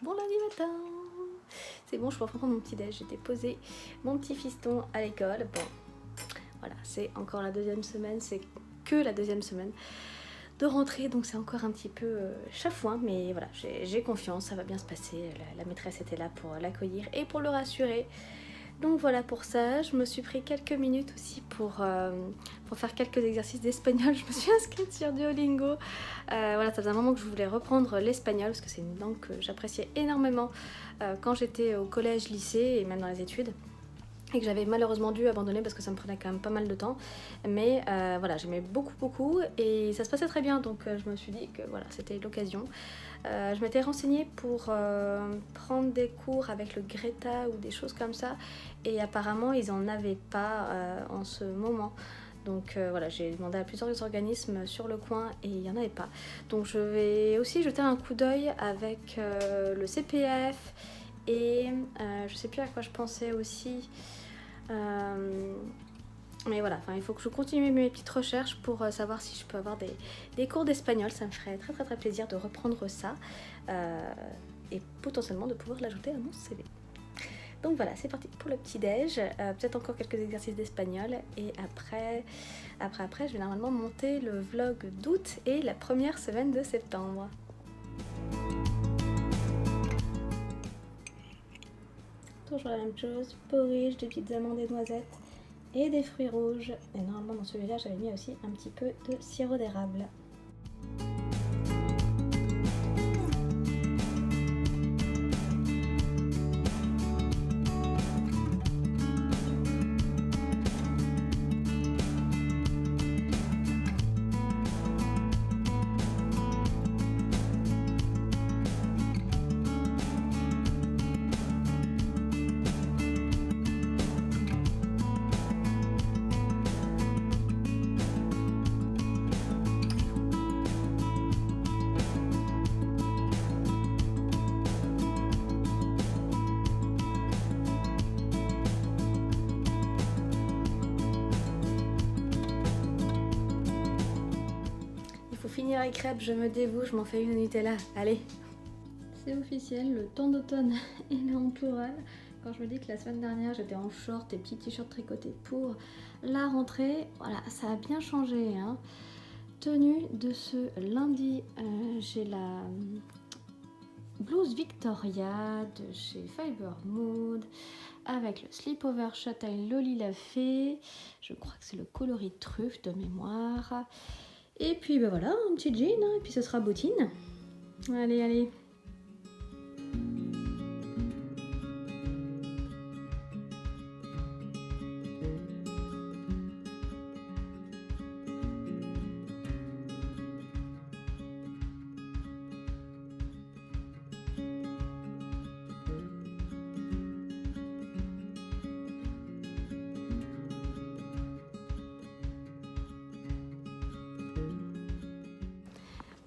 Bon lundi matin. C'est bon, je peux reprendre mon petit déj. J'étais posée mon petit fiston à l'école. Bon, voilà, c'est encore la deuxième semaine, c'est que la deuxième semaine de rentrée, donc c'est encore un petit peu chafouin, mais voilà, j'ai confiance, ça va bien se passer. La maîtresse était là pour l'accueillir et pour le rassurer. Donc voilà pour ça, je me suis pris quelques minutes aussi pour faire quelques exercices d'espagnol. Je me suis inscrite sur Duolingo. Voilà, ça faisait un moment que je voulais reprendre l'espagnol parce que c'est une langue que j'appréciais énormément quand j'étais au collège, lycée et même dans les études. Et que j'avais malheureusement dû abandonner parce que ça me prenait quand même pas mal de temps. Mais voilà, j'aimais beaucoup et ça se passait très bien. Donc je me suis dit que voilà, c'était l'occasion. Je m'étais renseignée pour prendre des cours avec le Greta ou des choses comme ça. Et apparemment, ils n'en avaient pas en ce moment. Donc voilà, j'ai demandé à plusieurs organismes sur le coin et il n'y en avait pas. Donc je vais aussi jeter un coup d'œil avec le CPF et je sais plus à quoi je pensais aussi. Mais voilà, il faut que je continue mes petites recherches pour savoir si je peux avoir des cours d'espagnol. Ça me ferait très plaisir de reprendre ça et potentiellement de pouvoir l'ajouter à mon CV. Donc voilà, c'est parti pour le petit déj. Peut-être encore quelques exercices d'espagnol et après, je vais normalement monter le vlog d'août et la première semaine de septembre. Toujours la même chose, porridge, des petites amandes et noisettes et des fruits rouges. Et normalement dans celui-là j'avais mis aussi un petit peu de sirop d'érable. Finir les crêpes, je me dévoue, je m'en fais une au Nutella, allez. C'est officiel, le temps d'automne est là en tourelle. Quand je me dis que la semaine dernière j'étais en short et petits t-shirts tricotés pour la rentrée, voilà, ça a bien changé. Hein. Tenue de ce lundi, j'ai la blouse Victoria de chez Fiber Mood avec le slip-over châtaign Loli l'a fait. Je crois que c'est le coloris truffe de mémoire. Et puis ben voilà, un petit jean, hein, et puis ce sera bottine. Allez.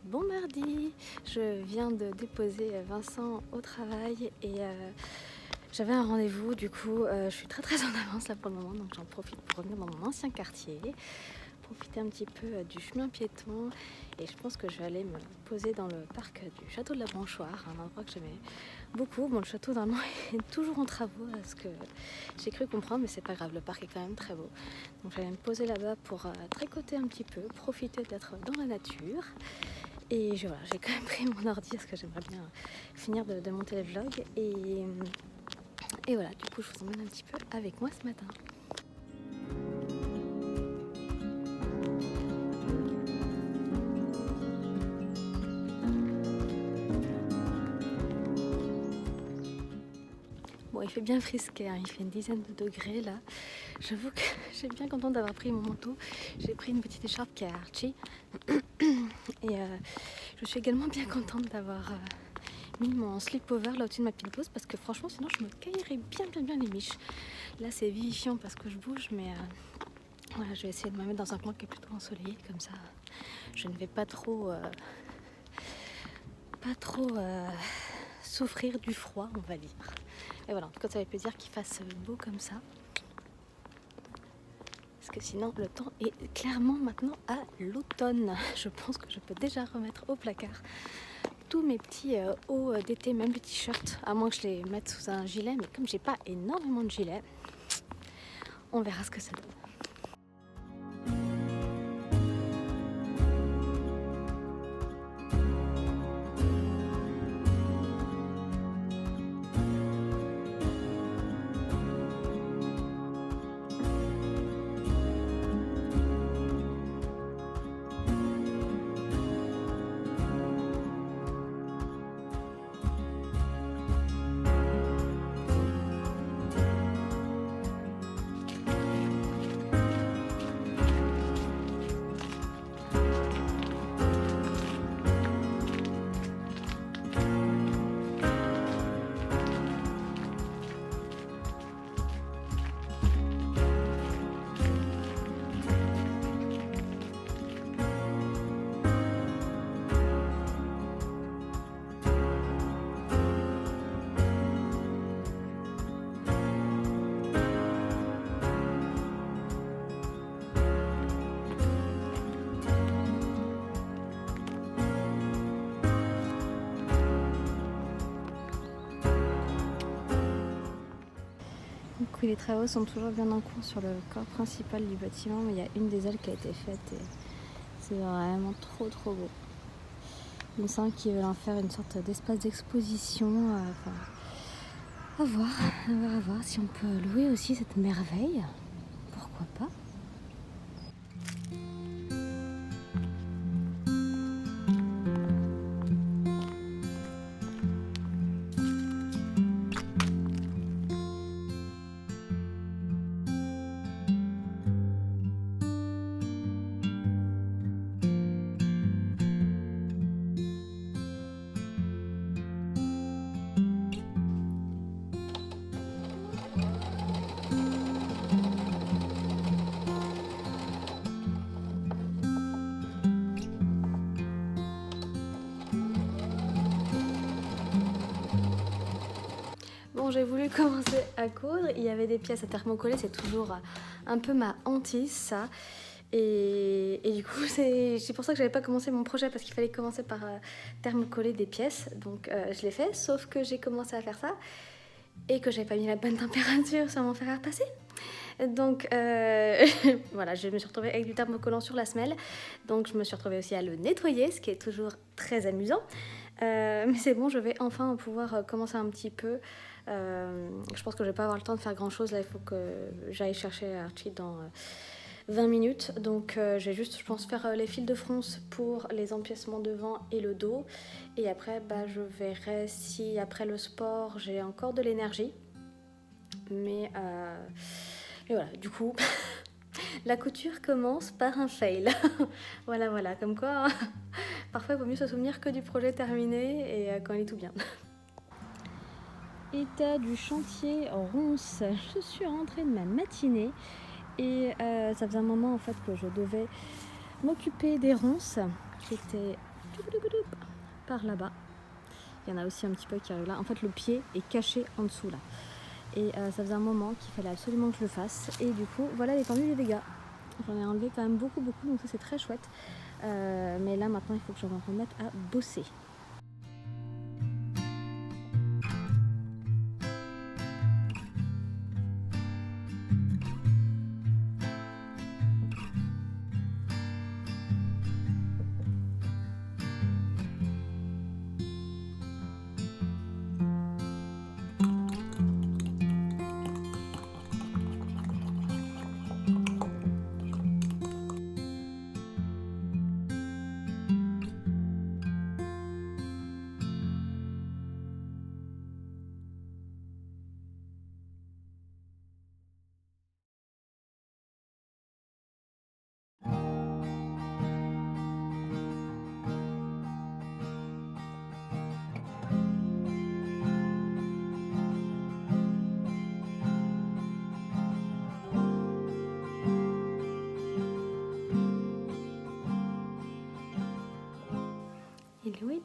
Bon mardi, je viens de déposer Vincent au travail et j'avais un rendez-vous, du coup je suis très en avance là pour le moment, donc j'en profite pour revenir dans mon ancien quartier, profiter un petit peu du chemin piéton et je pense que je vais aller me poser dans le parc du château de la Branchoire, un endroit que j'aimais beaucoup. Bon, le château normalement est toujours en travaux, à ce que j'ai cru comprendre, mais c'est pas grave, le parc est quand même très beau. Donc je vais me poser là-bas pour tricoter un petit peu, profiter d'être dans la nature. Et voilà, j'ai quand même pris mon ordi parce que j'aimerais bien finir de monter le vlog. Et voilà, du coup je vous emmène un petit peu avec moi ce matin. Bon, il fait bien frisqué, hein, il fait une dizaine de degrés là. J'avoue que j'ai bien contente d'avoir pris mon manteau. J'ai pris une petite écharpe qui est Archie. Et je suis également bien contente d'avoir mis mon slip-over là au-dessus de ma petite blouse parce que franchement sinon je me caillerais bien les miches. Là c'est vivifiant parce que je bouge, mais voilà, je vais essayer de me mettre dans un coin qui est plutôt ensoleillé, comme ça je ne vais pas trop souffrir du froid, on va dire. Et voilà, en tout cas ça fait plaisir qu'il fasse beau comme ça. Parce que sinon le temps est clairement maintenant à l'automne. Je pense que je peux déjà remettre au placard tous mes petits hauts d'été, même les t-shirts, à moins que je les mette sous un gilet, mais comme j'ai pas énormément de gilets, on verra ce que ça donne. Du coup, les travaux sont toujours bien en cours sur le corps principal du bâtiment, mais il y a une des ailes qui a été faite et c'est vraiment trop beau. Il me semble qu'ils veulent en faire une sorte d'espace d'exposition. À voir si on peut louer aussi cette merveille. Pourquoi pas? Bon, j'ai voulu commencer à coudre, il y avait des pièces à thermocoller, c'est toujours un peu ma hantise ça. Et du coup, c'est pour ça que j'avais pas commencé mon projet, parce qu'il fallait commencer par thermocoller des pièces. Donc je l'ai fait, sauf que j'ai commencé à faire ça et que j'avais pas mis la bonne température sur mon fer à repasser. Donc voilà, je me suis retrouvée avec du thermocollant sur la semelle. Donc je me suis retrouvée aussi à le nettoyer, ce qui est toujours très amusant. Mais c'est bon, je vais enfin pouvoir commencer un petit peu. Je pense que je vais pas avoir le temps de faire grand chose là, il faut que j'aille chercher Archie dans 20 minutes. Donc je vais juste, je pense, faire les fils de fronce pour les empiècements devant et le dos. Et après, je verrai si après le sport j'ai encore de l'énergie. Mais voilà, du coup, la couture commence par un fail. Voilà, comme quoi, parfois il vaut mieux se souvenir que du projet terminé et quand il est tout bien. État du chantier Ronce, je suis rentrée de ma matinée et ça faisait un moment en fait que je devais m'occuper des ronces qui étaient par là-bas. Il y en a aussi un petit peu qui arrivent là. En fait, le pied est caché en dessous là. Et ça faisait un moment qu'il fallait absolument que je le fasse. Et du coup, voilà l'étendue des dégâts. J'en ai enlevé quand même beaucoup, donc ça c'est très chouette. Mais là maintenant, il faut que je me remette à bosser.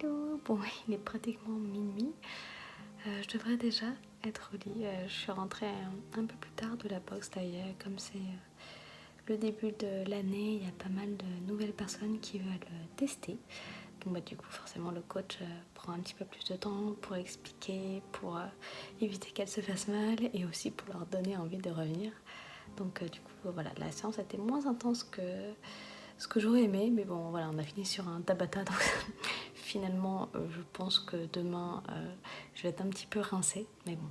Hello, bon il est pratiquement minuit, je devrais déjà être au lit, je suis rentrée un peu plus tard de la boxe d'ailleurs, comme c'est le début de l'année, il y a pas mal de nouvelles personnes qui veulent tester, Donc du coup forcément le coach prend un petit peu plus de temps pour expliquer, pour éviter qu'elles se fassent mal et aussi pour leur donner envie de revenir. Donc du coup voilà, la séance était moins intense que ce que j'aurais aimé, mais bon voilà, on a fini sur un tabata, donc finalement je pense que demain je vais être un petit peu rincée, mais bon.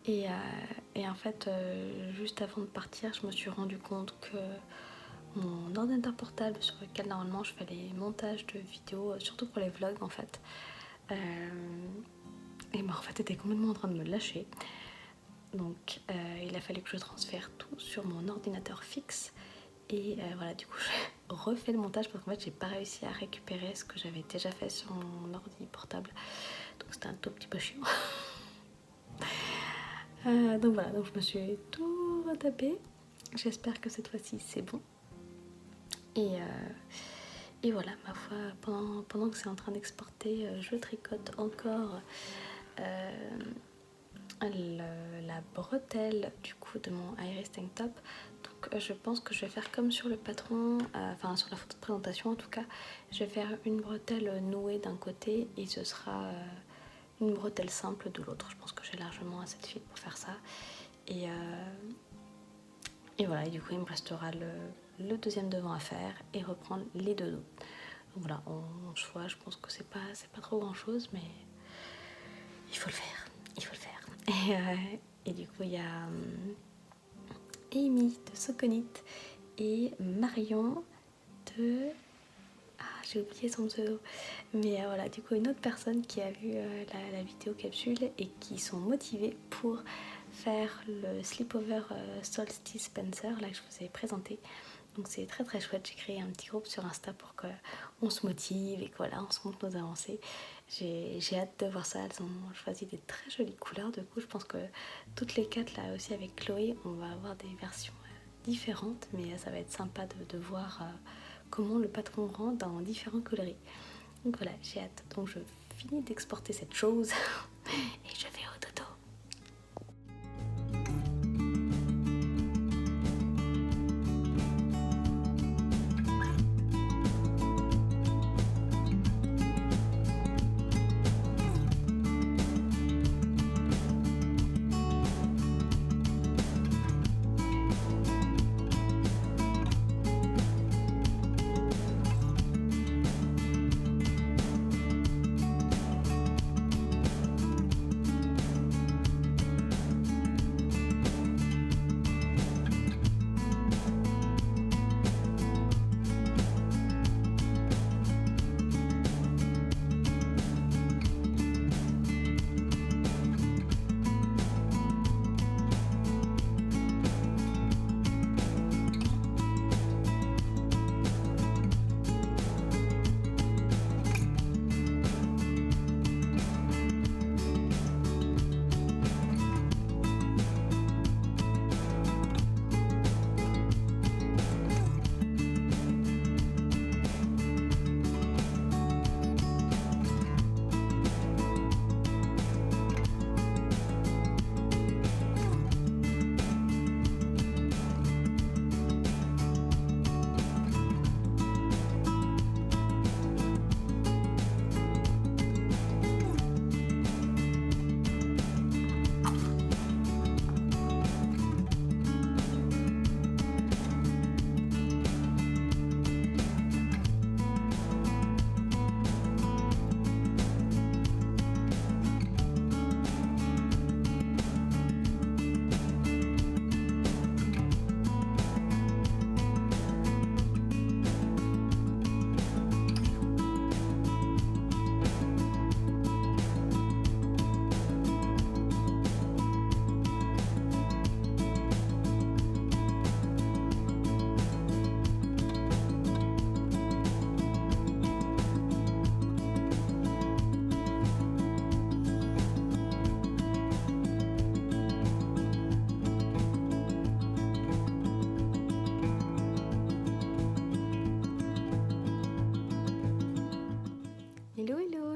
Et en fait juste avant de partir, je me suis rendu compte que mon ordinateur portable sur lequel normalement je fais les montages de vidéos, surtout pour les vlogs en fait, et ben en fait était complètement en train de me lâcher. Donc il a fallu que je transfère tout sur mon ordinateur fixe. Et voilà, du coup, j'ai refait le montage parce qu'en fait, j'ai pas réussi à récupérer ce que j'avais déjà fait sur mon ordi portable. Donc, c'était un tout petit peu chiant. Donc voilà, donc je me suis tout retapé. J'espère que cette fois-ci, c'est bon. Et voilà, ma foi, pendant que c'est en train d'exporter, je tricote encore la bretelle du coup de mon Iris Tank Top. Donc je pense que je vais faire comme sur le patron, enfin sur la photo de présentation en tout cas, je vais faire une bretelle nouée d'un côté et ce sera une bretelle simple de l'autre. Je pense que j'ai largement assez de fil pour faire ça. Et voilà, et du coup il me restera le deuxième devant à faire et reprendre les deux dos. Donc voilà, en choix, je pense que c'est pas trop grand chose, mais il faut le faire, il faut le faire. Et du coup il y a Amy de Soconit et Marion de... Ah, j'ai oublié son pseudo. Mais voilà, du coup, une autre personne qui a vu la vidéo capsule et qui sont motivées pour faire le Sleepover Solstice Spencer, là que je vous ai présenté. Donc c'est très très chouette, j'ai créé un petit groupe sur Insta pour qu'on se motive et que voilà, on se montre nos avancées. J'ai hâte de voir ça, elles ont choisi des très jolies couleurs. Du coup, je pense que toutes les quatre là aussi avec Chloé, on va avoir des versions différentes, mais ça va être sympa de voir comment le patron rend dans différents coloris. Donc voilà, j'ai hâte. Donc je finis d'exporter cette chose et je vais au dodo.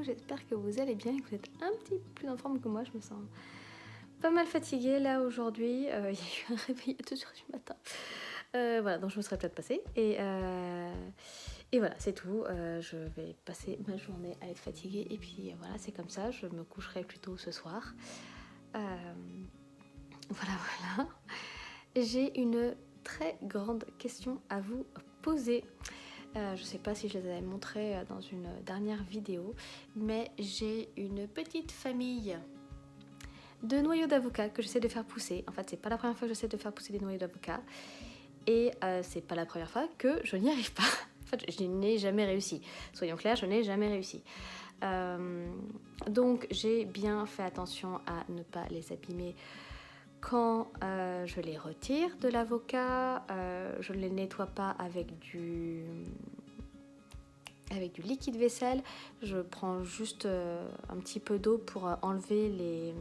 J'espère que vous allez bien et que vous êtes un petit peu plus en forme que moi. Je me sens pas mal fatiguée là aujourd'hui. Il y a eu un réveil à 2h du matin. Voilà, donc je me serais peut-être passée. Et voilà, c'est tout. Je vais passer ma journée à être fatiguée. Et puis voilà, c'est comme ça. Je me coucherai plus tôt ce soir. Voilà. J'ai une très grande question à vous poser. Je ne sais pas si je les avais montrées dans une dernière vidéo, mais j'ai une petite famille de noyaux d'avocat que j'essaie de faire pousser. En fait, c'est pas la première fois que j'essaie de faire pousser des noyaux d'avocat. Et c'est pas la première fois que je n'y arrive pas. En fait, je n'ai jamais réussi. Soyons clairs, je n'ai jamais réussi. Donc, j'ai bien fait attention à ne pas les abîmer quand je les retire de l'avocat. Je ne les nettoie pas avec du liquide vaisselle. Je prends juste un petit peu d'eau pour enlever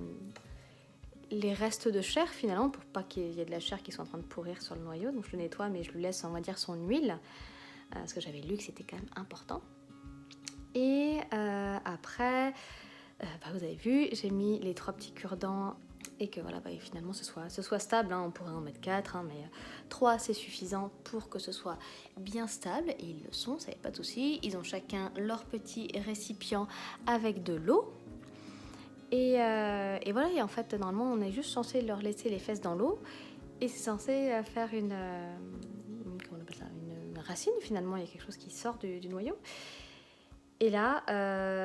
les restes de chair finalement, pour pas qu'il y ait de la chair qui soit en train de pourrir sur le noyau. Donc je le nettoie, mais je lui laisse, on va dire, son huile, parce que j'avais lu que c'était quand même important. Et après, vous avez vu, j'ai mis les 3 petits cure-dents, et que voilà, finalement ce soit stable, hein. On pourrait en mettre 4, mais 3 c'est suffisant pour que ce soit bien stable, et ils le sont, ça n'y a pas de souci. Ils ont chacun leur petit récipient avec de l'eau. Et voilà, et en fait, normalement, on est juste censé leur laisser les fesses dans l'eau, et c'est censé faire une racine, finalement. Il y a quelque chose qui sort du noyau. Et là,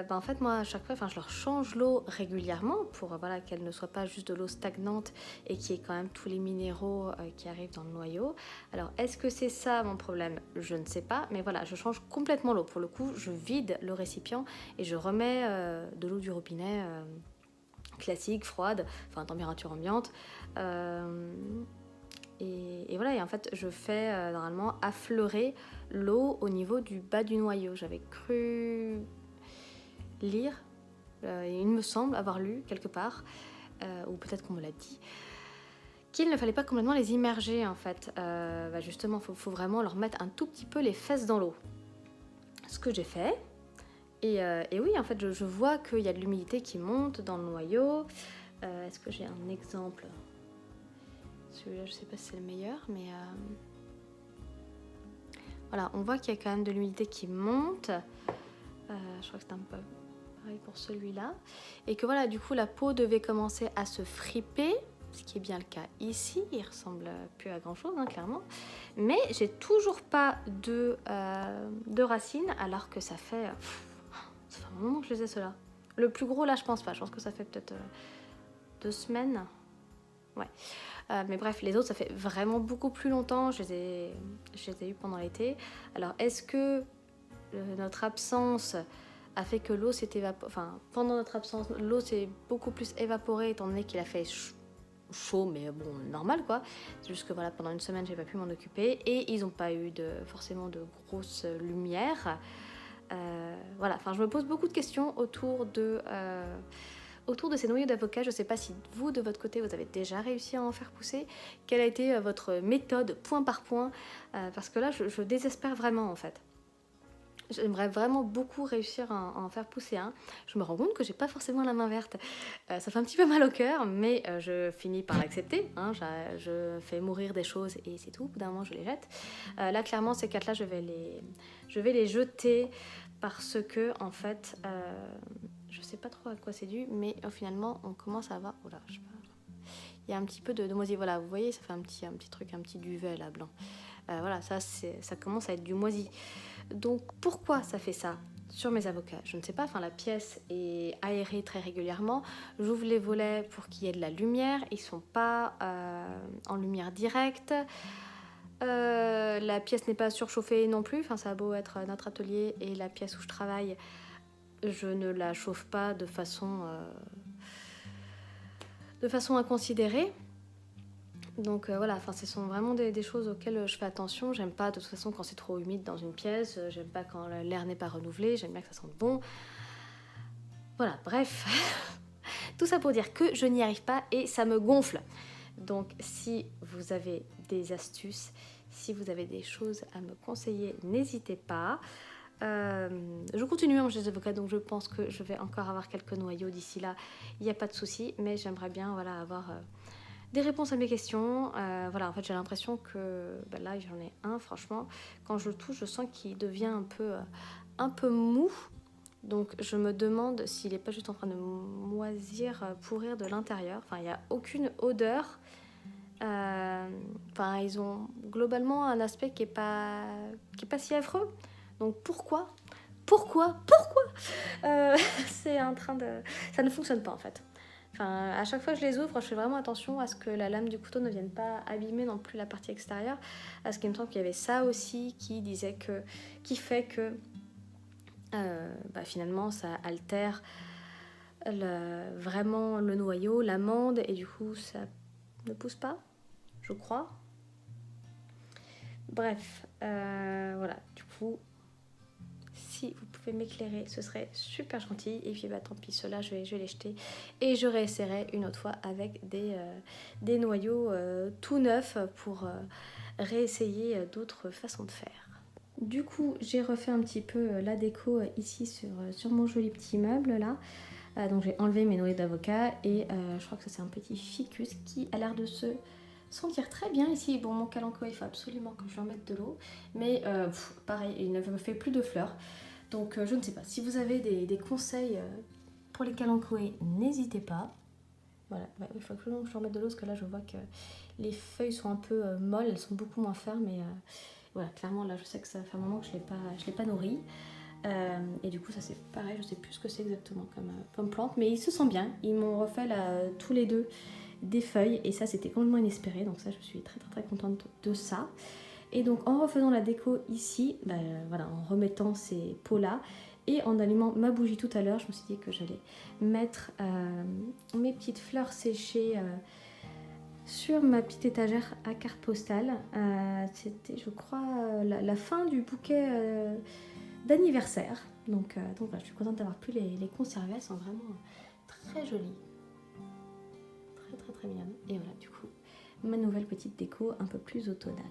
en fait, moi, à chaque fois, je leur change l'eau régulièrement pour qu'elle ne soit pas juste de l'eau stagnante et qu'il y ait quand même tous les minéraux qui arrivent dans le noyau. Alors, est-ce que c'est ça mon problème? Je ne sais pas, mais voilà, je change complètement l'eau. Pour le coup, je vide le récipient et je remets de l'eau du robinet classique, froide, enfin température ambiante. Et voilà, et en fait, je fais normalement affleurer l'eau au niveau du bas du noyau. J'avais cru lire, il me semble avoir lu quelque part, ou peut-être qu'on me l'a dit, qu'il ne fallait pas complètement les immerger en fait. Justement, faut vraiment leur mettre un tout petit peu les fesses dans l'eau. Ce que j'ai fait. Et oui, en fait, je vois qu'il y a de l'humidité qui monte dans le noyau. Est-ce que j'ai un exemple? Celui-là, je sais pas si c'est le meilleur, mais voilà, on voit qu'il y a quand même de l'humidité qui monte. Je crois que c'est un peu pareil pour celui-là. Et que voilà, du coup, la peau devait commencer à se friper, ce qui est bien le cas ici. Il ressemble plus à grand-chose, hein, clairement. Mais j'ai toujours pas de racines, alors que ça fait un moment que je les ai, ceux-là. Le plus gros, là, je pense pas. Je pense que ça fait peut-être 2 semaines. Ouais. Mais bref, les autres, ça fait vraiment beaucoup plus longtemps. Je les ai eus pendant l'été. Alors, est-ce que notre absence a fait que l'eau s'est évaporée? Enfin, pendant notre absence, l'eau s'est beaucoup plus évaporée, étant donné qu'il a fait chaud, mais bon, normal, quoi. C'est juste que voilà, pendant une semaine, j'ai pas pu m'en occuper. Et ils n'ont pas eu forcément de grosses lumières. Voilà, enfin, je me pose beaucoup de questions autour de ces noyaux d'avocat. Je ne sais pas si vous, de votre côté, vous avez déjà réussi à en faire pousser. Quelle a été votre méthode point par point? Parce que là, je désespère vraiment, en fait. J'aimerais vraiment beaucoup réussir à en faire pousser un. Je me rends compte que j'ai pas forcément la main verte. Ça fait un petit peu mal au cœur, mais je finis par l'accepter, hein. Je fais mourir des choses et c'est tout. Au bout d'un moment, je les jette. Là, clairement, ces 4-là, je vais les jeter parce que, en fait, je sais pas trop à quoi c'est dû, mais finalement, on commence à avoir... Oula, je sais pas. Il y a un petit peu de moisi. Voilà, vous voyez, ça fait un petit truc, un petit duvet là, blanc. Voilà, ça commence à être du moisi. Donc pourquoi ça fait ça sur mes avocats? Je ne sais pas, enfin la pièce est aérée très régulièrement. J'ouvre les volets pour qu'il y ait de la lumière. Ils ne sont pas en lumière directe. La pièce n'est pas surchauffée non plus. Enfin, ça a beau être notre atelier et la pièce où je travaille, je ne la chauffe pas de façon inconsidérée. Donc voilà, ce sont vraiment des choses auxquelles je fais attention. J'aime pas de toute façon quand c'est trop humide dans une pièce, j'aime pas quand l'air n'est pas renouvelé, j'aime bien que ça sente bon. Voilà, bref. Tout ça pour dire que je n'y arrive pas et ça me gonfle. Donc si vous avez des astuces, si vous avez des choses à me conseiller, n'hésitez pas. Je continue à manger des avocats, donc je pense que je vais encore avoir quelques noyaux d'ici là. Il n'y a pas de souci, mais j'aimerais bien avoir... des réponses à mes questions. Voilà, en fait j'ai l'impression que là j'en ai un, franchement, quand je le touche je sens qu'il devient un peu mou. Donc je me demande s'il n'est pas juste en train de moisir, pourrir de l'intérieur. Enfin, il n'y a aucune odeur. Enfin, ils ont globalement un aspect qui est pas si affreux. Donc pourquoi c'est en train de... Ça ne fonctionne pas en fait. Enfin, à chaque fois que je les ouvre, je fais vraiment attention à ce que la lame du couteau ne vienne pas abîmer non plus la partie extérieure. Parce qu'il me semble qu'il y avait ça aussi qui fait que finalement ça altère vraiment le noyau, l'amande, et du coup ça ne pousse pas, je crois. Bref, voilà, du coup, si vous pouvez m'éclairer, ce serait super gentil. Et puis tant pis, ceux-là je vais les jeter et je réessayerai une autre fois avec des noyaux tout neufs pour réessayer d'autres façons de faire. Du coup, j'ai refait un petit peu la déco ici sur mon joli petit meuble là. Donc j'ai enlevé mes noyaux d'avocat et je crois que ça c'est un petit ficus qui a l'air de se sentir très bien ici. Bon, mon kalanchoe, il faut absolument que je lui remette de l'eau, mais pareil, il ne me fait plus de fleurs. Donc je ne sais pas, si vous avez des conseils pour les kalanchoe, n'hésitez pas. Voilà, il faut absolument que je lui remette de l'eau parce que là je vois que les feuilles sont un peu molles, elles sont beaucoup moins fermes et voilà, clairement là je sais que ça fait un moment que je l'ai pas nourri. Et du coup ça c'est pareil, je sais plus ce que c'est exactement comme plante, mais ils se sentent bien. Ils m'ont refait là, tous les deux des feuilles et ça c'était complètement inespéré, donc ça je suis très contente de ça. Et donc en refaisant la déco ici, voilà, en remettant ces pots là et en allumant ma bougie tout à l'heure, je me suis dit que j'allais mettre mes petites fleurs séchées sur ma petite étagère à carte postale. C'était je crois la fin du bouquet d'anniversaire, donc voilà, je suis contente d'avoir pu les conserver. Elles sont vraiment très jolies, très mignonnes. Et voilà, du coup ma nouvelle petite déco un peu plus automnale.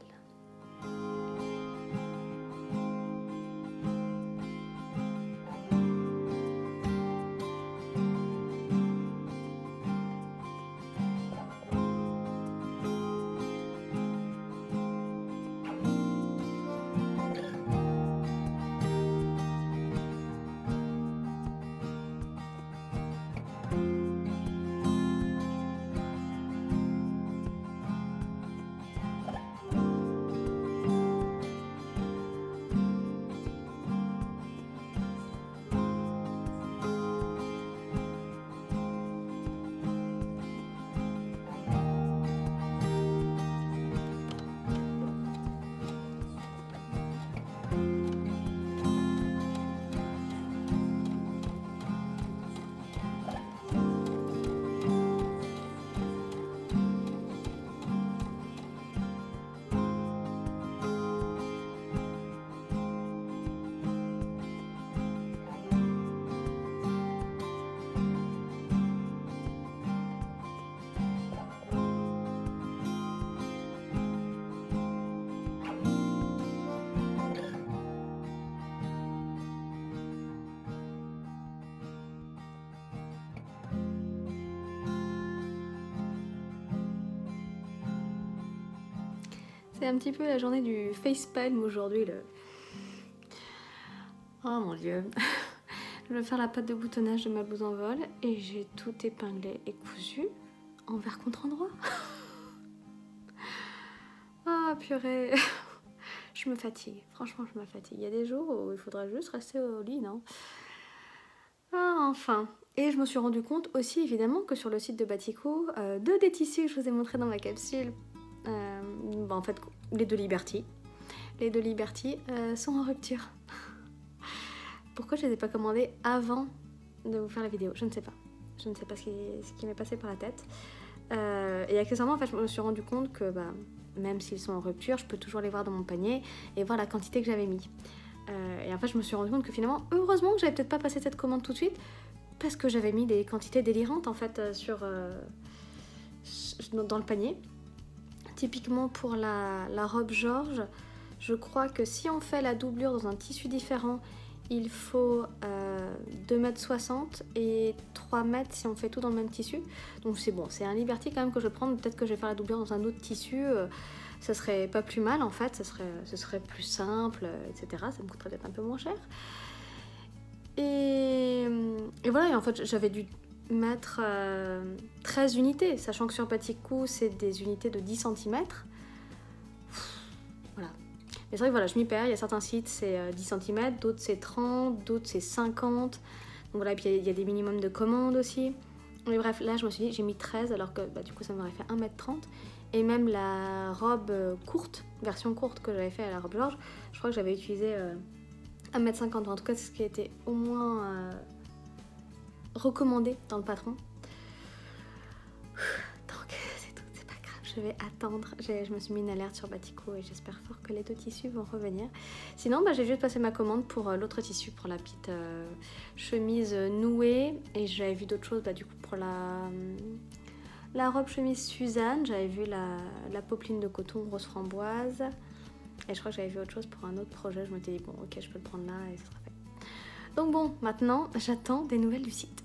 C'est un petit peu la journée du facepalm aujourd'hui. Oh mon dieu. Je vais faire la pâte de boutonnage de ma blouse en vol et j'ai tout épinglé et cousu envers contre-endroit. Ah purée. Je me fatigue, franchement je me fatigue. Il y a des jours où il faudrait juste rester au lit, non? Ah enfin. Et je me suis rendu compte aussi évidemment que sur le site de Batico, deux des tissus que je vous ai montré dans ma capsule, en fait les deux Liberty sont en rupture. Pourquoi je les ai pas commandés avant de vous faire la vidéo? Je ne sais pas. Je ne sais pas ce qui m'est passé par la tête. Et accessoirement, en fait, je me suis rendu compte que même s'ils sont en rupture, je peux toujours les voir dans mon panier et voir la quantité que j'avais mis. Et en fait, je me suis rendu compte que finalement, heureusement que j'avais peut-être pas passé cette commande tout de suite, parce que j'avais mis des quantités délirantes en fait dans le panier. Typiquement pour la robe Georges, je crois que si on fait la doublure dans un tissu différent, il faut 2,60 m et 3 mètres si on fait tout dans le même tissu. Donc c'est bon, c'est un Liberty quand même que je vais prendre. Peut-être que je vais faire la doublure dans un autre tissu. Ça serait pas plus mal en fait, ce serait plus simple, etc. Ça me coûterait peut-être un peu moins cher. Et voilà, et en fait j'avais dû mettre 13 unités, sachant que sur Baticou c'est des unités de 10 cm. Voilà. Mais c'est vrai que voilà, je m'y perds, il y a certains sites c'est 10 cm, d'autres c'est 30, d'autres c'est 50. Donc voilà, et puis il y a des minimums de commandes aussi. Mais bref, là je me suis dit, j'ai mis 13 alors que du coup ça m'aurait fait 1,30 m. Et même la robe courte, version courte que j'avais fait à la robe Georges, je crois que j'avais utilisé 1,50 m. En tout cas, c'est ce qui a été au moins recommandé dans le patron. Donc c'est tout, c'est pas grave, je vais attendre. Je me suis mis une alerte sur Baticou et j'espère fort que les deux tissus vont revenir. Sinon, j'ai juste passé ma commande pour l'autre tissu, pour la petite chemise nouée. Et j'avais vu d'autres choses, du coup pour la robe chemise Suzanne, j'avais vu la popeline de coton rose framboise. Et je crois que j'avais vu autre chose pour un autre projet. Je m'étais dit, bon, ok, je peux le prendre là et ça sera fait. Donc bon, maintenant, j'attends des nouvelles du site.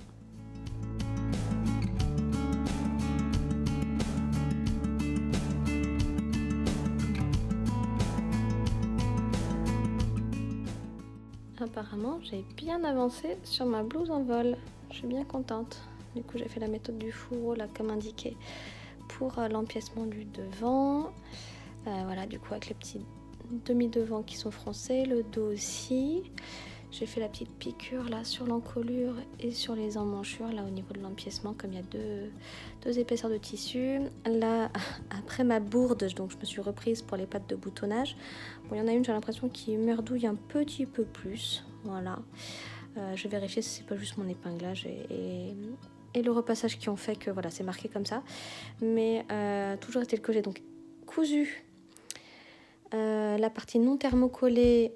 Apparemment, j'ai bien avancé sur ma blouse en vol. Je suis bien contente. Du coup, j'ai fait la méthode du fourreau, là, comme indiqué, pour l'empiècement du devant. Voilà, du coup, avec les petits demi-devants qui sont froncés, le dos aussi. J'ai fait la petite piqûre, là, sur l'encolure et sur les emmanchures, là, au niveau de l'empiècement, comme il y a deux épaisseurs de tissu. Là, après ma bourde, donc je me suis reprise pour les pattes de boutonnage. Bon, il y en a une, j'ai l'impression, qui merdouille un petit peu plus. Voilà. Je vais vérifier si c'est pas juste mon épinglage et le repassage qui ont fait que voilà, c'est marqué comme ça. Mais toujours est-il que j'ai donc cousu la partie non thermocollée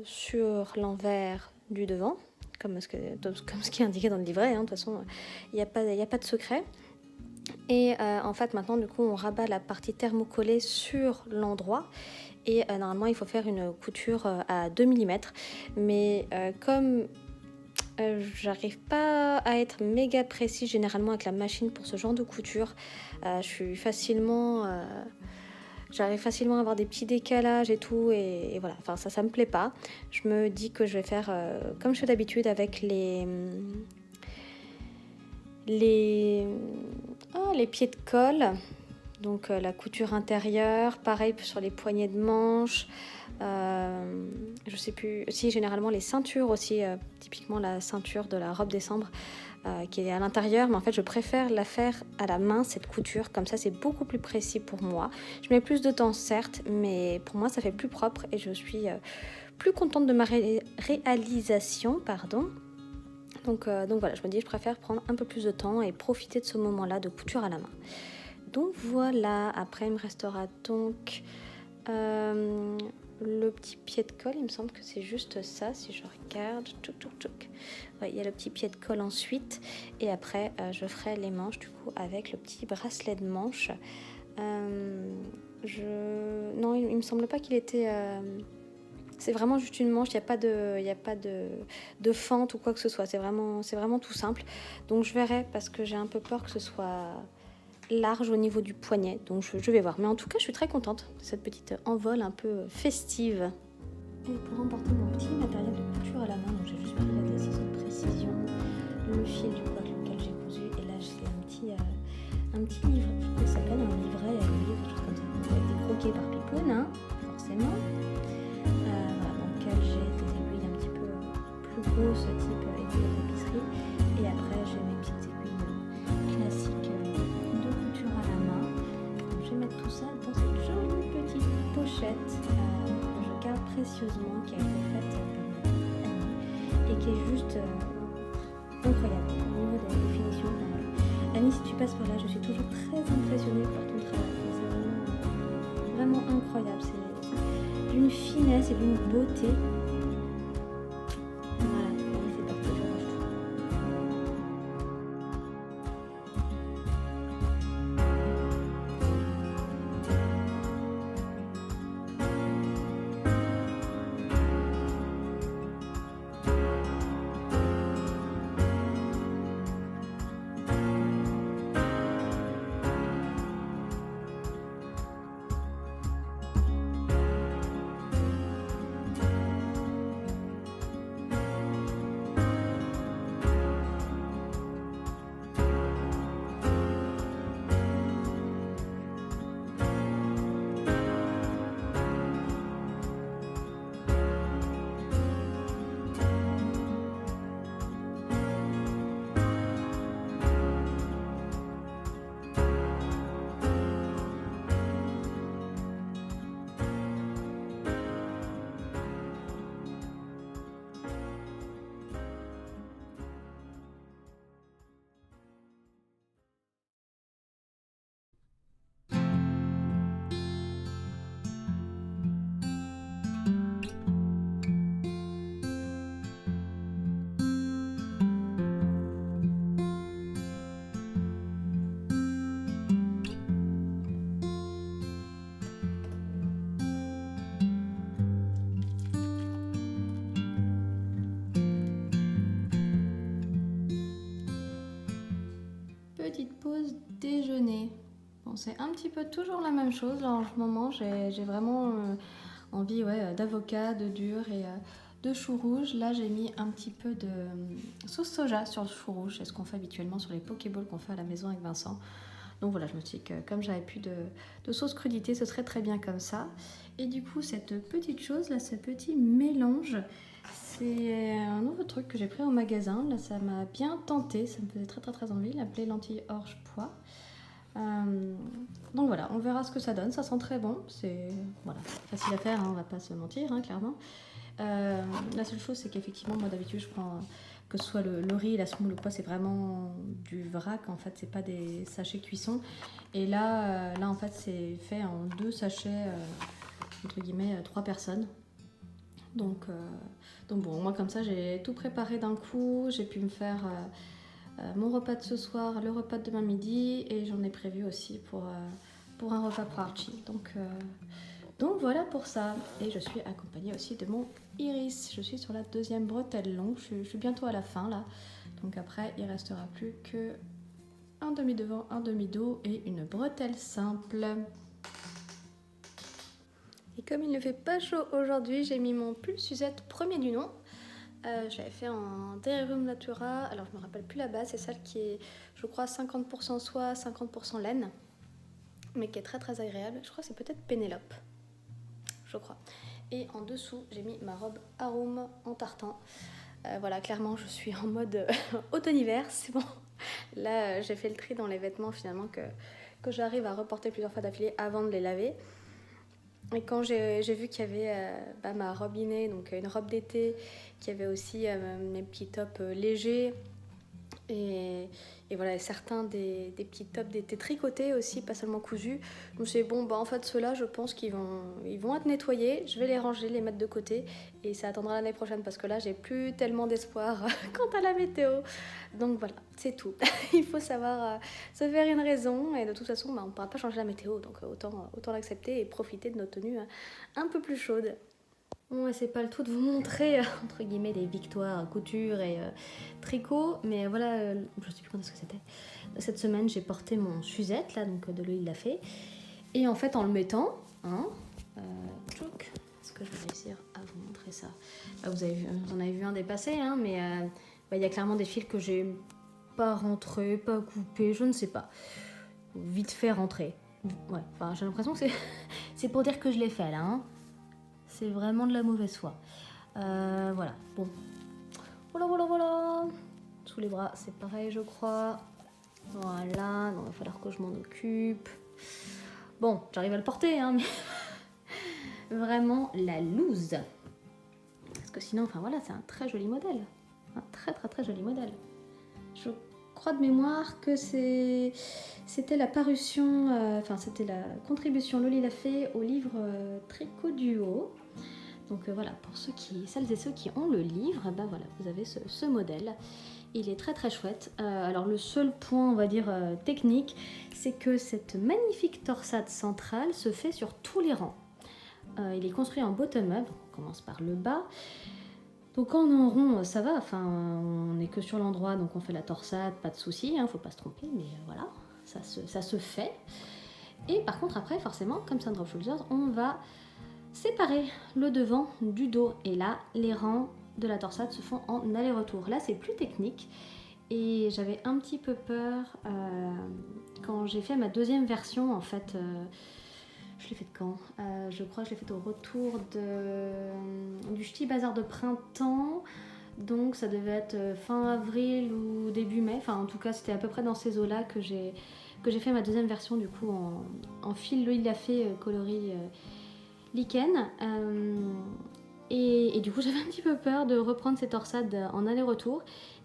sur l'envers du devant, comme ce qui est indiqué dans le livret. De toute façon, il n'y a pas de secret. Et en fait, maintenant, du coup, on rabat la partie thermocollée sur l'endroit. Et normalement, il faut faire une couture à 2 mm. Mais comme j'arrive pas à être méga précis généralement avec la machine pour ce genre de couture, j'arrive facilement à avoir des petits décalages et tout, et voilà, enfin ça me plaît pas. Je me dis que je vais faire comme je fais d'habitude avec les pieds de colle, donc la couture intérieure, pareil sur les poignées de manche. Je sais plus si généralement les ceintures aussi, typiquement la ceinture de la robe décembre qui est à l'intérieur, mais en fait je préfère la faire à la main, cette couture, comme ça c'est beaucoup plus précis pour moi. Je mets plus de temps certes, mais pour moi ça fait plus propre et je suis plus contente de ma réalisation, pardon. Donc voilà, je me dis je préfère prendre un peu plus de temps et profiter de ce moment-là de couture à la main. Donc voilà, après il me restera donc le petit pied de colle, il me semble que c'est juste ça, si je regarde, ouais, il y a le petit pied de colle ensuite, et après je ferai les manches du coup avec le petit bracelet de manche. Non, il me semble pas qu'il était... C'est vraiment juste une manche, il n'y a pas de fente ou quoi que ce soit, c'est vraiment tout simple. Donc je verrai, parce que j'ai un peu peur que ce soit large au niveau du poignet, donc je vais voir. Mais en tout cas, je suis très contente de cette petite envol un peu festive. Et pour emporter mon petit matériel de couture à la main, donc j'ai juste pris des ciseaux de précision, le fil du coup avec lequel j'ai cousu, et là j'ai un petit livre, je crois que ça s'appelle un livret, un livre, quelque chose comme ça, avec des croquets par Pipoune, hein, forcément. Voilà, dans lequel j'ai des aiguilles un petit peu plus grosses, type aiguille d'épicerie, et après j'ai mes petites aiguilles classiques de couture à la main. Donc, je vais mettre tout ça dans cette jolie petite pochette que je garde précieusement, qui a été faite par Annie et qui est juste incroyable au niveau de la définition. Annie, si tu passes par là, je suis toujours très impressionnée par ton travail. C'est vraiment incroyable. C'est d'une finesse et d'une beauté. Voilà, c'est parti, je range tout. petite pause déjeuner. Bon, c'est un petit peu toujours la même chose. Là, en ce moment, j'ai vraiment envie d'avocat, de dur et de chou rouge. Là, j'ai mis un petit peu de sauce soja sur le chou rouge. C'est ce qu'on fait habituellement sur les pokéballs qu'on fait à la maison avec Vincent. Donc voilà, je me suis dit que comme j'avais plus de sauce crudité, ce serait très bien comme ça. Et du coup, cette petite chose là, ce petit mélange, c'est un nouveau truc que j'ai pris au magasin. Là, ça m'a bien tenté, ça me faisait très envie. L'appelé lentilles orge pois. Donc voilà, on verra ce que ça donne. Ça sent très bon. C'est voilà, facile à faire, hein, on va pas se mentir, hein, clairement. La seule chose, c'est qu'effectivement, moi d'habitude, je prends que ce soit le riz, la semoule ou quoi, c'est vraiment du vrac. En fait, c'est pas des sachets cuisson. Et là en fait, c'est fait en 2 sachets, entre guillemets, 3 personnes. Donc bon, moi comme ça, j'ai tout préparé d'un coup. J'ai pu me faire mon repas de ce soir, le repas de demain midi, et j'en ai prévu aussi pour un repas pour Archie. Donc voilà pour ça. Et je suis accompagnée aussi de mon Iris. Je suis sur la 2e bretelle longue. Je suis bientôt à la fin là. Donc après, il restera plus que un demi devant, un demi dos et une bretelle simple. Et comme il ne fait pas chaud aujourd'hui, j'ai mis mon pull Suzette premier du nom. J'avais fait en Delirium Natura. Alors je me rappelle plus la base. C'est celle qui est, je crois, 50% soie, 50% laine. Mais qui est très agréable. Je crois que c'est peut-être Pénélope. Je crois. Et en dessous, j'ai mis ma robe Arum en tartan. Voilà, clairement, je suis en mode automne-hiver, c'est bon. Là, j'ai fait le tri dans les vêtements finalement que j'arrive à reporter plusieurs fois d'affilée avant de les laver. Et quand j'ai vu qu'il y avait ma robe innée, donc une robe d'été, qu'il y avait aussi mes petits tops légers, et voilà, certains des petits tops d'été tricotés aussi, pas seulement cousus. Je me suis dit, bon, en fait, ceux-là, je pense qu'ils vont être nettoyés. Je vais les ranger, les mettre de côté. Et ça attendra l'année prochaine parce que là, j'ai plus tellement d'espoir quant à la météo. Donc voilà, c'est tout. Il faut savoir se faire une raison. Et de toute façon, on ne pourra pas changer la météo. Donc autant l'accepter et profiter de nos tenues un peu plus chaudes. Bon, c'est pas le tout de vous montrer, entre guillemets, les victoires couture et tricot, mais voilà, je sais plus quand est-ce que c'était. Cette semaine, j'ai porté mon Suzette, là, donc de l'œil l'a fait. Et en fait, en le mettant, est-ce que je vais réussir à vous montrer ça? Là, vous en avez vu un dépasser, hein, mais il y a clairement des fils que j'ai pas rentrés, pas coupés, je ne sais pas. Vite fait rentrer. Ouais, enfin, j'ai l'impression que c'est pour dire que je l'ai fait, là, hein. C'est vraiment de la mauvaise foi. Voilà, bon. Voilà. Sous les bras, c'est pareil, je crois. Voilà, donc il va falloir que je m'en occupe. Bon, j'arrive à le porter, hein, mais vraiment la loose. Parce que sinon, enfin voilà, c'est un très joli modèle. Un très joli modèle. Je crois de mémoire que c'était la parution, c'était la contribution Loli l'a fait au livre Tricot Duo. Donc voilà, pour celles et ceux qui ont le livre, voilà, vous avez ce modèle. Il est très chouette. Alors le seul point, on va dire, technique, c'est que cette magnifique torsade centrale se fait sur tous les rangs. Il est construit en bottom-up, on commence par le bas. Donc quand on est en rond, ça va, on n'est que sur l'endroit, donc on fait la torsade, pas de souci, faut pas se tromper, mais voilà, ça se fait. Et par contre après, forcément, comme c'est un drop shoulders, on va séparer le devant du dos. Et là, les rangs de la torsade se font en aller-retour. Là, c'est plus technique. Et j'avais un petit peu peur quand j'ai fait ma 2e version, en fait. Je l'ai faite quand je crois que je l'ai faite au retour du Ch'ti Bazar de printemps. Donc ça devait être fin avril ou début mai. Enfin, en tout cas, c'était à peu près dans ces eaux-là que j'ai fait ma 2e version, du coup, en fil Loli l'a fait coloris lichen. Et du coup, j'avais un petit peu peur de reprendre ces torsades en aller-retour.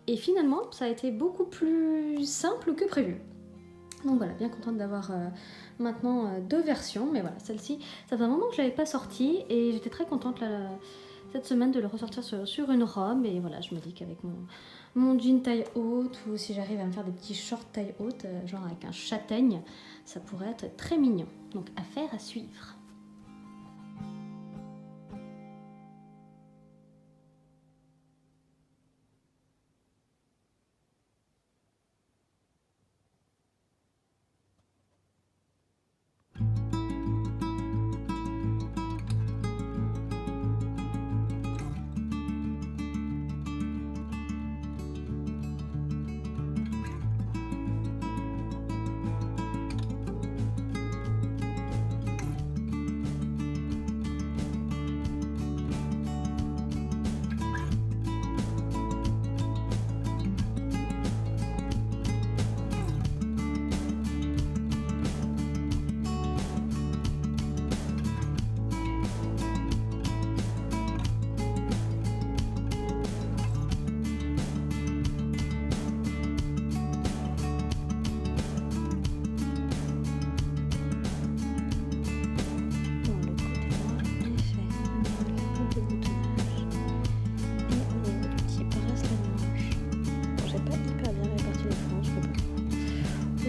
Et finalement, ça a été beaucoup plus simple que prévu. Donc voilà, bien contente d'avoir maintenant 2 versions. Mais voilà, celle-ci, ça fait un moment que je ne l'avais pas sortie. Et j'étais très contente cette semaine de le ressortir sur une robe. Et voilà, je me dis qu'avec mon jean taille haute, ou si j'arrive à me faire des petits shorts taille haute, genre avec un châtaigne, ça pourrait être très mignon. Donc affaire à suivre.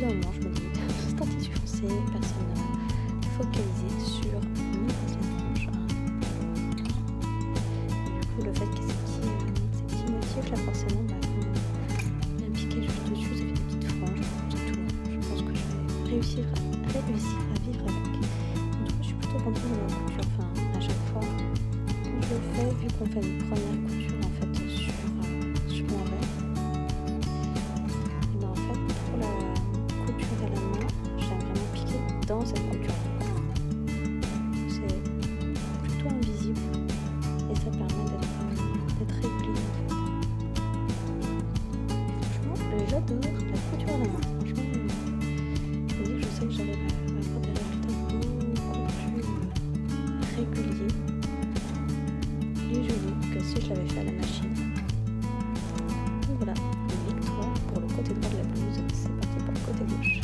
d'un moment, je me dis, c'est un tissu foncé, personne n'a focalisé sur mon ancienne frange. Du coup, le fait que ces petits motifs là, forcément, vient piquer juste dessus, ça fait des petites franges, c'est tout. Je pense que je vais réussir à vivre avec. En tout cas, je suis plutôt contente de la couture. Enfin, à chaque fois, quand je le fais, vu qu'on fait une première couture en fait sur mon rêve, et ben en fait, pour la couture à la main, j'aime vraiment piquer dans cette couture. C'est plutôt invisible et ça permet d'être régulier en fait. Franchement, j'adore la couture à la main. Franchement, je me dis que je sais que j'arrive à avoir des résultats beaucoup plus réguliers et jolis que si je l'avais fait à la machine. Donc voilà, victoire pour le côté droit de la blouse. C'est parti pour le côté gauche.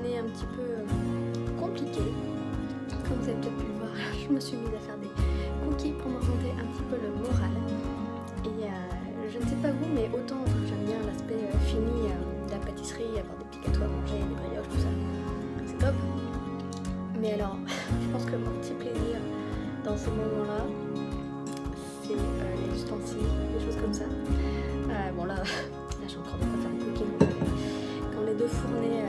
Un petit peu compliqué. Comme vous avez peut-être pu le voir, je me suis mise à faire des cookies pour me remonter un petit peu le moral. Et je ne sais pas vous, mais autant j'aime bien l'aspect fini de la pâtisserie, avoir des petits gâteaux à manger, des brioches, tout ça, c'est top. Mais alors, je pense que mon petit plaisir dans ces moments-là, c'est les ustensiles, des choses comme ça. Bon là j'ai encore de quoi faire des cookies, donc quand les deux fournées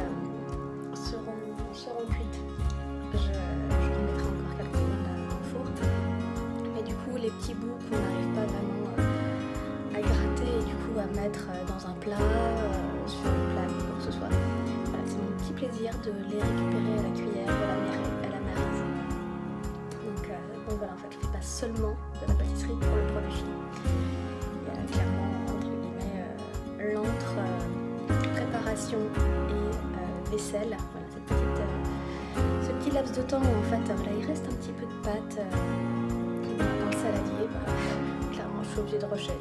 seront cuites, je remettrai encore quelques secondes au four. Mais du coup, les petits bouts qu'on n'arrive pas vraiment à gratter et du coup à mettre dans un plat, sur une plaque ou quoi que ce soit, voilà, c'est mon petit plaisir de les récupérer à la cuillère, à la marise. Donc voilà, en fait, je fais pas seulement de la pâtisserie pour le produit fini. Il y a clairement, entre guillemets, l'entre préparation et vaisselle, voilà, cette petite laps de temps où en fait voilà, il reste un petit peu de pâte dans le saladier, bah, clairement je suis obligée de rusher,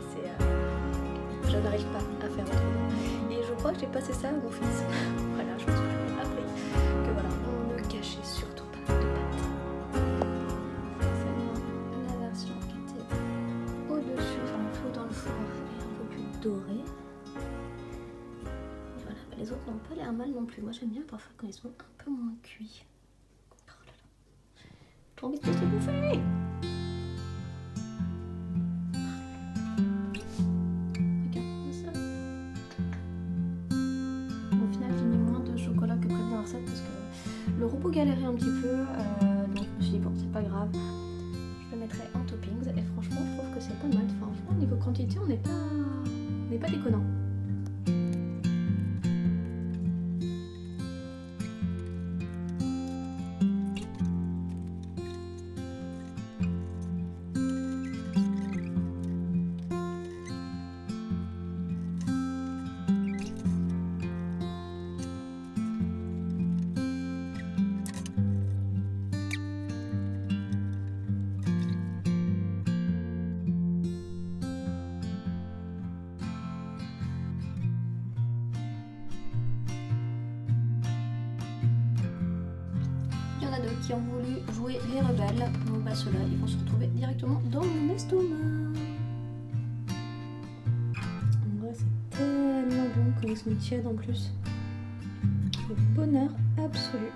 je n'arrive pas à faire autrement. Et je crois que j'ai passé ça à mon fils. Voilà, je me suis appris que voilà, on ne cachait surtout pas de pâte. C'est la version qui était au-dessus, enfin un peu dans le four et un peu plus dorée. Et voilà, les autres n'ont pas l'air mal non plus. Moi j'aime bien parfois quand ils sont un peu moins cuits. Oh là là, j'ai envie de tous les bouffer. Parce que le robot galérait un petit peu, donc je me suis dit bon c'est pas grave, je le mettrai en toppings et franchement je trouve que c'est pas mal, franchement niveau quantité on n'est pas déconnant. Qui ont voulu jouer les rebelles, bon bah ceux-là ils vont se retrouver directement dans mon estomac. En vrai c'est tellement bon quand ils sont tièdes en plus. Le bonheur absolu.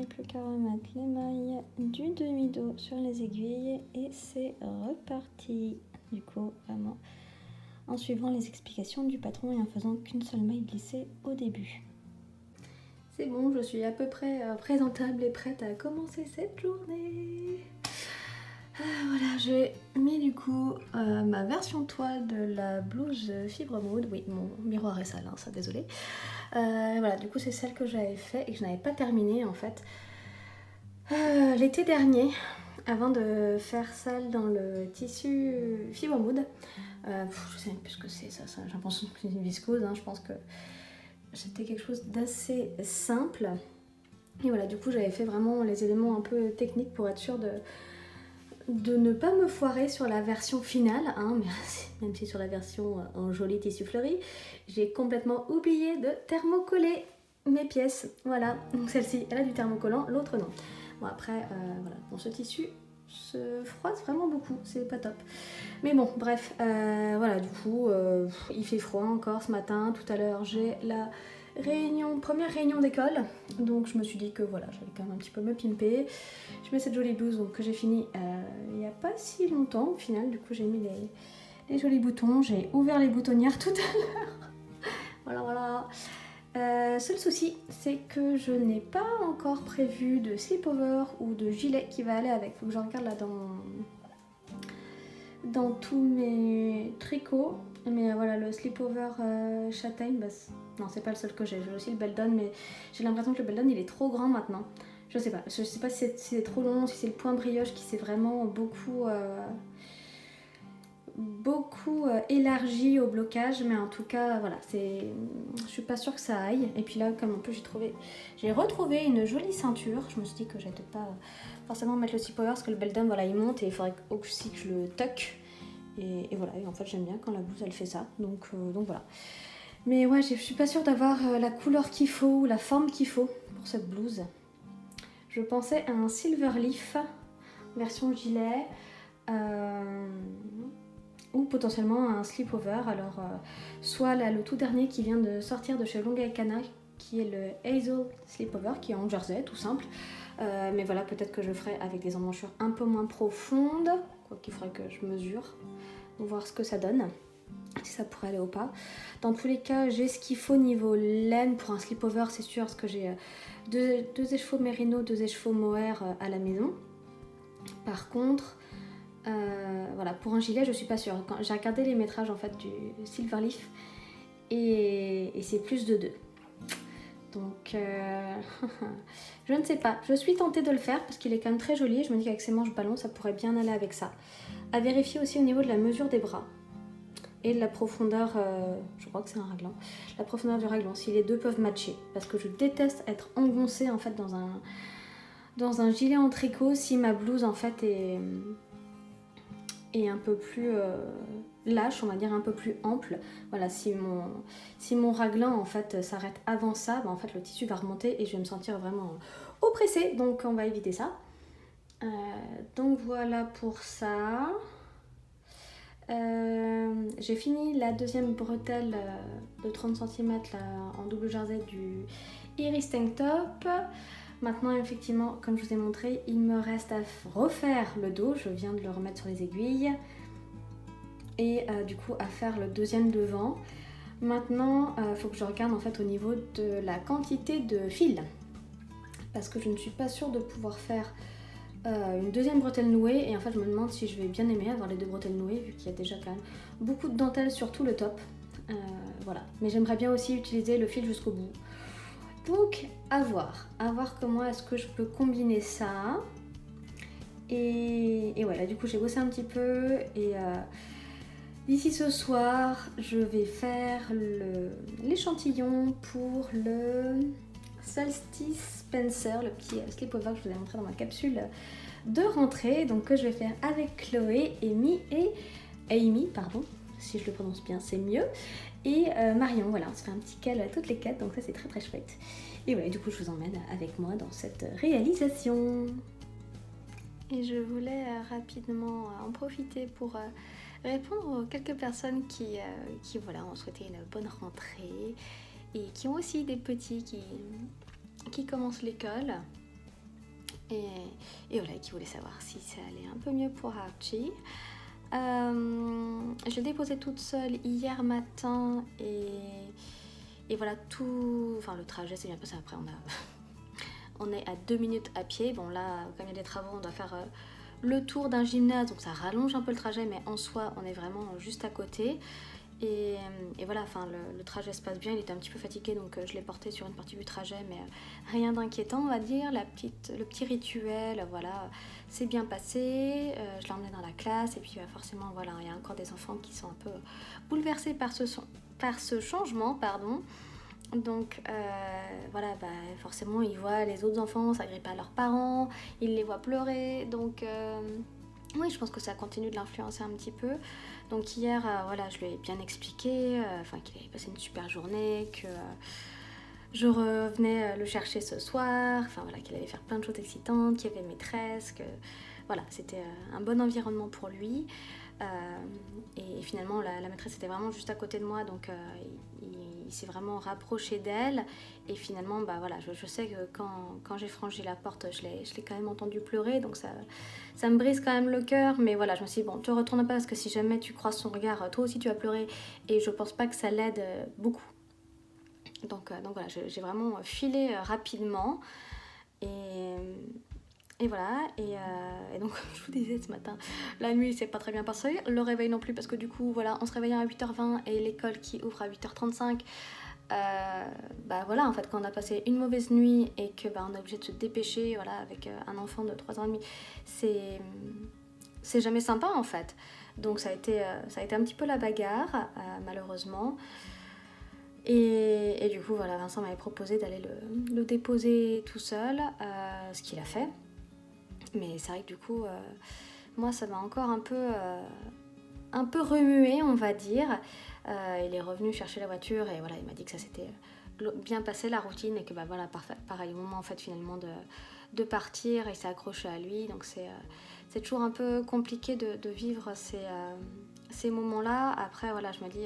Plus qu'à remettre les mailles du demi-dos sur les aiguilles et c'est reparti. Du coup, vraiment en suivant les explications du patron et en faisant qu'une seule maille glissée au début. C'est bon, je suis à peu près présentable et prête à commencer cette journée. Voilà, j'ai mis du coup ma version toile de la blouse fibre maude. Oui, mon miroir est sale, hein, ça désolé. Voilà, du coup c'est celle que j'avais fait et que je n'avais pas terminée en fait l'été dernier, avant de faire celle dans le tissu fibre maude. Je sais même plus ce que c'est ça j'ai l'impression que c'est une viscose, hein, je pense que c'était quelque chose d'assez simple. Et voilà, du coup j'avais fait vraiment les éléments un peu techniques pour être sûre de ne pas me foirer sur la version finale, hein, même si sur la version en joli tissu fleuri, j'ai complètement oublié de thermocoller mes pièces. Voilà, donc celle-ci elle a du thermocollant, l'autre non. Bon après, voilà, bon, ce tissu se froisse vraiment beaucoup, c'est pas top. Mais bon, bref, voilà, du coup, il fait froid encore ce matin. Tout à l'heure, j'ai la première réunion d'école, donc je me suis dit que voilà, j'allais quand même un petit peu me pimper. Je mets cette jolie blouse donc, que j'ai finie il n'y a pas si longtemps au final. Du coup j'ai mis les jolis boutons, j'ai ouvert les boutonnières tout à l'heure. Voilà. Seul souci, c'est que je n'ai pas encore prévu de slip-over ou de gilet qui va aller avec. Faut que je regarde là dans tous mes tricots. Mais voilà, le slip-over châtaigne, bah, non, c'est pas le seul que j'ai. J'ai aussi le Beldon, mais j'ai l'impression que le Beldon il est trop grand maintenant. Je sais pas si c'est trop long, si c'est le point brioche qui s'est vraiment beaucoup élargi au blocage, mais en tout cas voilà, je suis pas sûre que ça aille. Et puis là, comme en plus j'ai retrouvé une jolie ceinture, je me suis dit que j'allais peut-être pas forcément mettre le slip-over parce que le Beldon voilà il monte et il faudrait aussi que je le tuck. Et voilà, et en fait j'aime bien quand la blouse elle fait ça, donc voilà. Mais ouais, je suis pas sûre d'avoir la couleur qu'il faut ou la forme qu'il faut pour cette blouse. Je pensais à un Silver Leaf version gilet ou potentiellement un slip-over. Alors soit là, le tout dernier qui vient de sortir de chez Long Cana, qui est le Hazel Slip-over, qui est en jersey tout simple. Mais voilà, peut-être que je ferai avec des emmanchures un peu moins profondes. qu'il faudrait que je mesure, voir ce que ça donne, si ça pourrait aller ou pas. Dans tous les cas, j'ai ce qu'il faut niveau laine pour un slip-over, c'est sûr, parce que j'ai deux écheveaux mérino, 2 écheveaux mohair à la maison. Par contre, voilà, pour un gilet, je suis pas sûre. J'ai regardé les métrages en fait du Silverleaf et c'est plus de 2. Donc, je ne sais pas. Je suis tentée de le faire parce qu'il est quand même très joli. Je me dis qu'avec ses manches ballons, ça pourrait bien aller avec ça. À vérifier aussi au niveau de la mesure des bras et de la profondeur, je crois que c'est un raglan, la profondeur du raglan, si les deux peuvent matcher. Parce que je déteste être engoncée en fait dans un gilet en tricot si ma blouse en fait est un peu plus lâche, on va dire un peu plus ample. Voilà, si mon raglan en fait s'arrête avant ça, bah, en fait le tissu va remonter et je vais me sentir vraiment oppressée, donc on va éviter ça. Donc voilà pour ça. J'ai fini la deuxième bretelle de 30 cm là, en double jersey du Iris Tank Top. Maintenant, effectivement, comme je vous ai montré, il me reste à refaire le dos. Je viens de le remettre sur les aiguilles. Et du coup, à faire le deuxième devant. Maintenant, il faut que je regarde en fait au niveau de la quantité de fil. Parce que je ne suis pas sûre de pouvoir faire une deuxième bretelle nouée. Et en fait, je me demande si je vais bien aimer avoir les 2 bretelles nouées, vu qu'il y a déjà quand même beaucoup de dentelle sur tout le top. Voilà. Mais j'aimerais bien aussi utiliser le fil jusqu'au bout. Donc, à voir comment est-ce que je peux combiner ça. Et voilà, du coup, j'ai bossé un petit peu. Et d'ici ce soir, je vais faire l'échantillon pour le Solstice Spencer, le petit slip-over que je vous ai montré dans ma capsule de rentrée. Donc, que je vais faire avec Chloé, Amy, pardon, si je le prononce bien, c'est mieux. Et Marion, voilà, on se fait un petit cal à toutes les 4, donc ça c'est très très chouette. Et voilà, du coup je vous emmène avec moi dans cette réalisation. Et je voulais rapidement en profiter pour répondre aux quelques personnes qui voilà, ont souhaité une bonne rentrée et qui ont aussi des petits qui commencent l'école. Et voilà, qui voulaient savoir si ça allait un peu mieux pour Archie. Je l'ai déposée toute seule hier matin et voilà tout. Enfin, le trajet s'est bien passé. Après, on est à 2 minutes à pied. Bon, là, comme il y a des travaux, on doit faire le tour d'un gymnase, donc ça rallonge un peu le trajet, mais en soi, on est vraiment juste à côté. Et voilà, enfin, le trajet se passe bien. Il était un petit peu fatigué, donc je l'ai porté sur une partie du trajet, mais rien d'inquiétant, on va dire. Le petit rituel, voilà, c'est bien passé. Je l'ai emmené dans la classe, et puis forcément, voilà, il y a encore des enfants qui sont un peu bouleversés par ce changement, pardon. Donc voilà, bah, forcément, ils voient les autres enfants s'agripper à leurs parents, ils les voient pleurer, donc oui, je pense que ça continue de l'influencer un petit peu. Donc hier, voilà, je lui ai bien expliqué qu'il avait passé une super journée, que je revenais le chercher ce soir, voilà, qu'il allait faire plein de choses excitantes, qu'il y avait maîtresse, que voilà, c'était un bon environnement pour lui. Et finalement, la maîtresse était vraiment juste à côté de moi, donc il s'est vraiment rapproché d'elle. Et finalement, bah voilà, je sais que quand j'ai franchi la porte, je l'ai quand même entendu pleurer, donc ça me brise quand même le cœur. Mais voilà, je me suis dit, bon, te retourne pas, parce que si jamais tu croises son regard, toi aussi tu vas pleurer, et je pense pas que ça l'aide beaucoup. Donc voilà, j'ai vraiment filé rapidement. Et voilà, et donc comme je vous disais ce matin, la nuit c'est pas très bien passé, le réveil non plus, parce que du coup voilà, on se réveille à 8h20 et l'école qui ouvre à 8h35, bah voilà, en fait quand on a passé une mauvaise nuit et que bah, on est obligé de se dépêcher, voilà, avec un enfant de 3 ans et demi, c'est jamais sympa en fait. Donc ça a été un petit peu la bagarre, malheureusement. Et du coup voilà, Vincent m'avait proposé d'aller le déposer tout seul, ce qu'il a fait. Mais c'est vrai que du coup, moi ça m'a encore un peu remué, on va dire. Il est revenu chercher la voiture et voilà, il m'a dit que ça s'était bien passé la routine et que bah voilà, pareil, au moment en fait finalement de partir, il s'est accroché à lui. Donc c'est toujours un peu compliqué de vivre ces moments-là. Après voilà, je me dis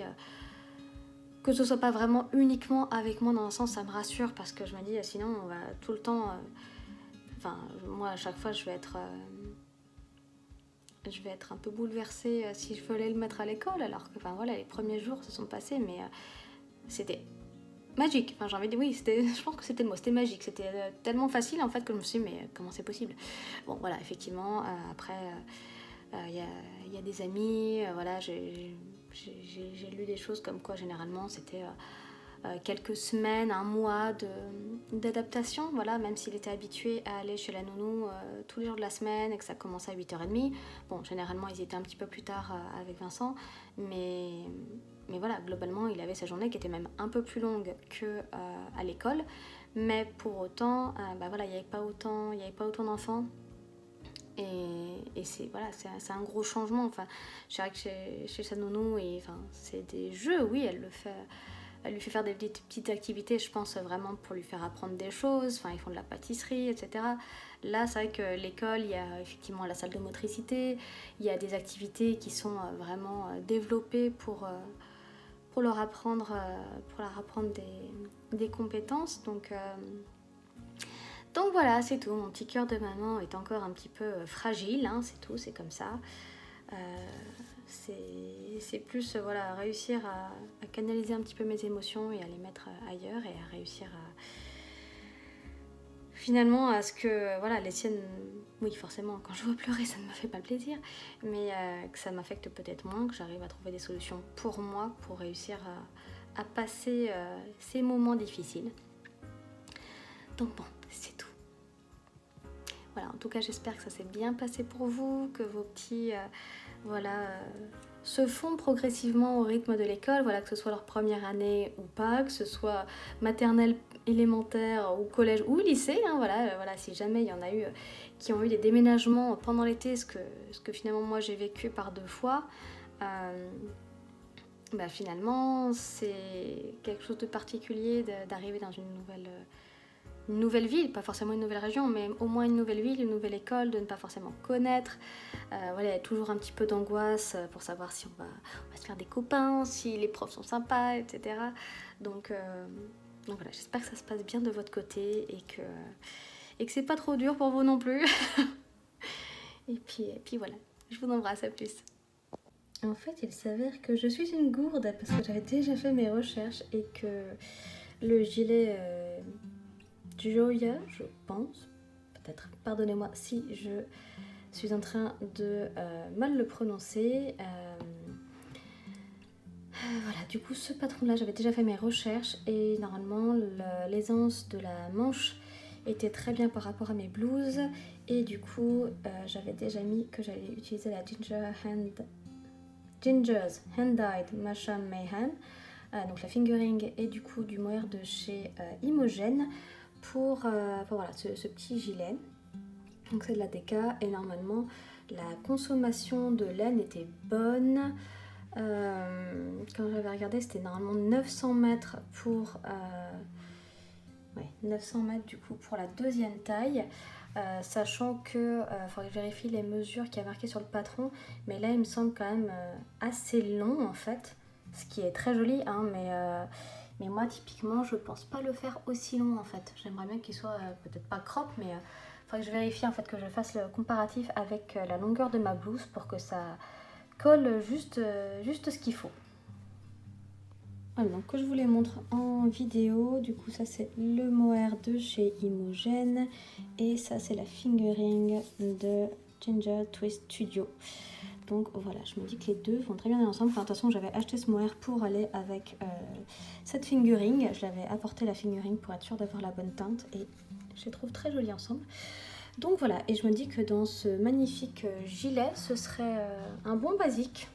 que ce soit pas vraiment uniquement avec moi, dans un sens ça me rassure, parce que je me dis sinon on va tout le temps... moi à chaque fois je vais être je vais être un peu bouleversée si je veux aller le mettre à l'école, alors que les premiers jours se sont passés, mais c'était magique. Enfin, j'ai envie de dire, oui, je pense que c'était le mot, c'était magique. C'était tellement facile en fait que je me suis dit, mais comment c'est possible? Bon, voilà, effectivement, après, il y a des amis, j'ai lu des choses comme quoi généralement c'était quelques semaines, un mois d'adaptation, voilà, même s'il était habitué à aller chez la nounou tous les jours de la semaine et que ça commençait à 8h30. Bon, généralement, ils étaient un petit peu plus tard avec Vincent, mais voilà, globalement, il avait sa journée qui était même un peu plus longue qu'à l'école, mais pour autant, il n'y avait pas autant d'enfants. Et c'est un gros changement. Enfin, je dirais que chez sa nounou, c'est des jeux, oui, elle lui fait faire des petites activités, je pense, vraiment pour lui faire apprendre des choses. Enfin, ils font de la pâtisserie, etc. Là, c'est vrai que l'école, il y a effectivement la salle de motricité, il y a des activités qui sont vraiment développées pour leur apprendre, des compétences. Donc voilà, c'est tout. Mon petit cœur de maman est encore un petit peu fragile, hein, c'est tout, c'est comme ça. C'est plus réussir à canaliser un petit peu mes émotions et à les mettre ailleurs et à réussir finalement à ce que les siennes, oui forcément quand je vois pleurer ça ne me fait pas plaisir, mais que ça m'affecte peut-être moins, que j'arrive à trouver des solutions pour moi pour réussir à passer ces moments difficiles. Donc bon, c'est tout. Voilà, en tout cas j'espère que ça s'est bien passé pour vous, que vos petits se font progressivement au rythme de l'école, que ce soit leur première année ou pas, que ce soit maternelle, élémentaire ou collège ou lycée, hein, si jamais il y en a eu qui ont eu des déménagements pendant l'été, ce que finalement moi j'ai vécu par 2 fois, finalement c'est quelque chose de particulier d'arriver dans une nouvelle ville, pas forcément une nouvelle région, mais au moins une nouvelle ville, une nouvelle école, de ne pas forcément connaître. Il y a toujours un petit peu d'angoisse pour savoir si on va se faire des copains, si les profs sont sympas, etc. Donc voilà, j'espère que ça se passe bien de votre côté et que c'est pas trop dur pour vous non plus. et puis voilà, je vous embrasse, à plus. En fait, il s'avère que je suis une gourde parce que j'avais déjà fait mes recherches et que le gilet Joya, je pense, peut-être, pardonnez-moi si je suis en train de mal le prononcer. Du coup, ce patron-là, j'avais déjà fait mes recherches et normalement, l'aisance de la manche était très bien par rapport à mes blouses. Et du coup, j'avais déjà mis que j'allais utiliser la Ginger's Hand-Dyed Masha Mayhem, donc la fingering et du coup du mohair de chez Imogen pour ce petit gilet. Donc c'est de la DK et normalement la consommation de laine était bonne. Quand j'avais regardé, c'était normalement 900 mètres pour 900 mètres du coup pour la deuxième taille. Sachant que faudrait que je vérifie les mesures qu'il y a marquées sur le patron, mais là il me semble quand même assez long en fait, ce qui est très joli, hein, mais moi typiquement je pense pas le faire aussi long en fait. J'aimerais bien qu'il soit peut-être pas crop, mais faudrait que je vérifie en fait, que je fasse le comparatif avec la longueur de ma blouse pour que ça colle juste ce qu'il faut. Voilà, donc que je vous les montre en vidéo, du coup ça c'est le mohair de chez Imogen et ça c'est la fingering de Ginger Twist Studio. Donc voilà, je me dis que les deux vont très bien ensemble. Enfin, de toute façon j'avais acheté ce mohair pour aller avec cette fingering, je l'avais apporté la fingering pour être sûre d'avoir la bonne teinte et je les trouve très jolies ensemble. Donc voilà, et je me dis que dans ce magnifique gilet, ce serait un bon basique.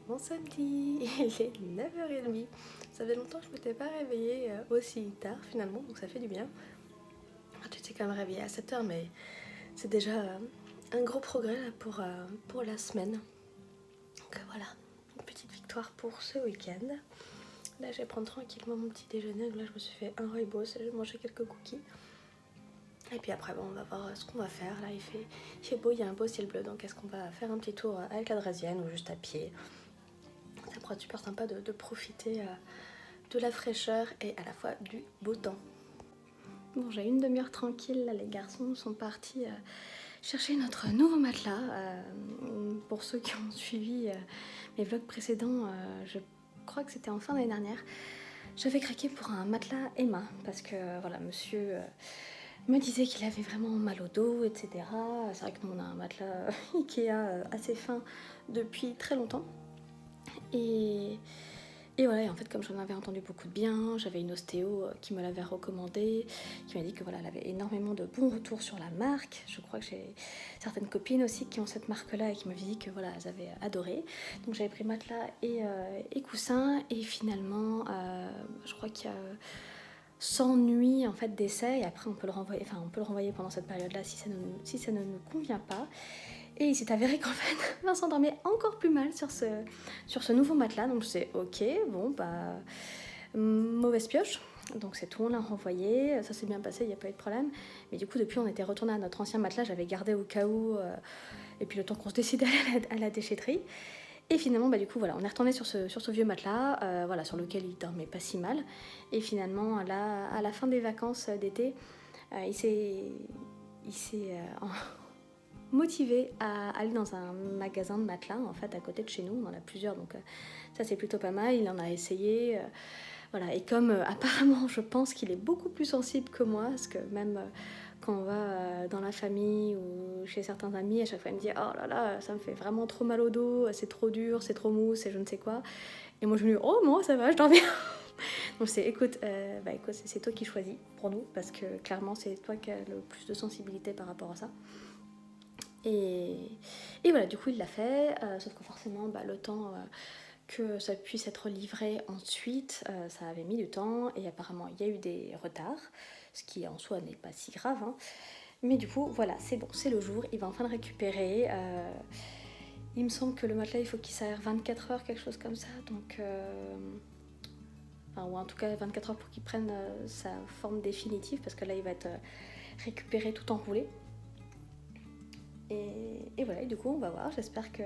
bon samedi, il est 9h30. Ça fait longtemps que je ne m'étais pas réveillée aussi tard finalement, donc ça fait du bien. Tu t'es quand même réveillée à 7h, mais c'est déjà un gros progrès là, pour la semaine. Donc voilà, une petite victoire pour ce week-end. Là, je vais prendre tranquillement mon petit déjeuner. Là, je me suis fait un rooibos, j'ai mangé quelques cookies. Et puis après, bon, on va voir ce qu'on va faire. Là, il fait beau, il y a un beau ciel bleu. Donc, est-ce qu'on va faire un petit tour avec la draisienne ou juste à pied? Ça pourrait être super sympa de profiter de la fraîcheur et à la fois du beau temps. Bon, j'ai une demi-heure tranquille. Là, les garçons sont partis chercher notre nouveau matelas. Pour ceux qui ont suivi mes vlogs précédents, je crois que c'était en fin d'année dernière. J'avais craqué pour un matelas Emma parce que voilà, monsieur me disait qu'il avait vraiment mal au dos, etc. C'est vrai que nous on a un matelas Ikea assez fin depuis très longtemps. Et voilà, en fait, comme j'en avais entendu beaucoup de bien, j'avais une ostéo qui me l'avait recommandé, qui m'a dit que voilà, elle avait énormément de bons retours sur la marque. Je crois que j'ai certaines copines aussi qui ont cette marque-là et qui m'avaient dit que voilà, elles avaient adoré. Donc j'avais pris matelas et coussin, et finalement, je crois qu'il y a 100 nuits en fait d'essai, et après on peut le renvoyer pendant cette période-là si ça ne nous convient pas. Et il s'est avéré qu'en fait, Vincent dormait encore plus mal sur ce nouveau matelas. Donc c'est ok, bon bah, mauvaise pioche. Donc c'est tout, on l'a renvoyé, ça s'est bien passé, il n'y a pas eu de problème. Mais du coup, depuis, on était retourné à notre ancien matelas, j'avais gardé au cas où, et puis le temps qu'on se décidait à la déchetterie. Et finalement, bah, du coup, voilà, on est retourné sur ce vieux matelas, voilà, sur lequel il dormait pas si mal. Et finalement, là, à la fin des vacances d'été, il s'est motivé à aller dans un magasin de matelas en fait à côté de chez nous. On en a plusieurs, donc ça c'est plutôt pas mal. Il en a essayé, voilà. Et comme apparemment je pense qu'il est beaucoup plus sensible que moi, parce que même quand on va dans la famille ou chez certains amis, à chaque fois il me dit oh là là, ça me fait vraiment trop mal au dos, c'est trop dur, c'est trop mou, c'est je ne sais quoi. Et moi je me dis oh moi ça va, je dors bien. Donc c'est écoute, c'est toi qui choisis pour nous, parce que clairement c'est toi qui as le plus de sensibilité par rapport à ça. Et voilà, du coup il l'a fait, sauf que forcément le temps que ça puisse être livré ensuite, ça avait mis du temps, et apparemment il y a eu des retards, ce qui en soi n'est pas si grave, hein. Mais du coup voilà, c'est bon, c'est le jour, il va enfin le récupérer. Il me semble que le matelas il faut qu'il s'aère 24 heures, quelque chose comme ça, donc ou en tout cas 24 heures pour qu'il prenne sa forme définitive, parce que là il va être récupéré tout enroulé. Et voilà, et du coup on va voir, j'espère que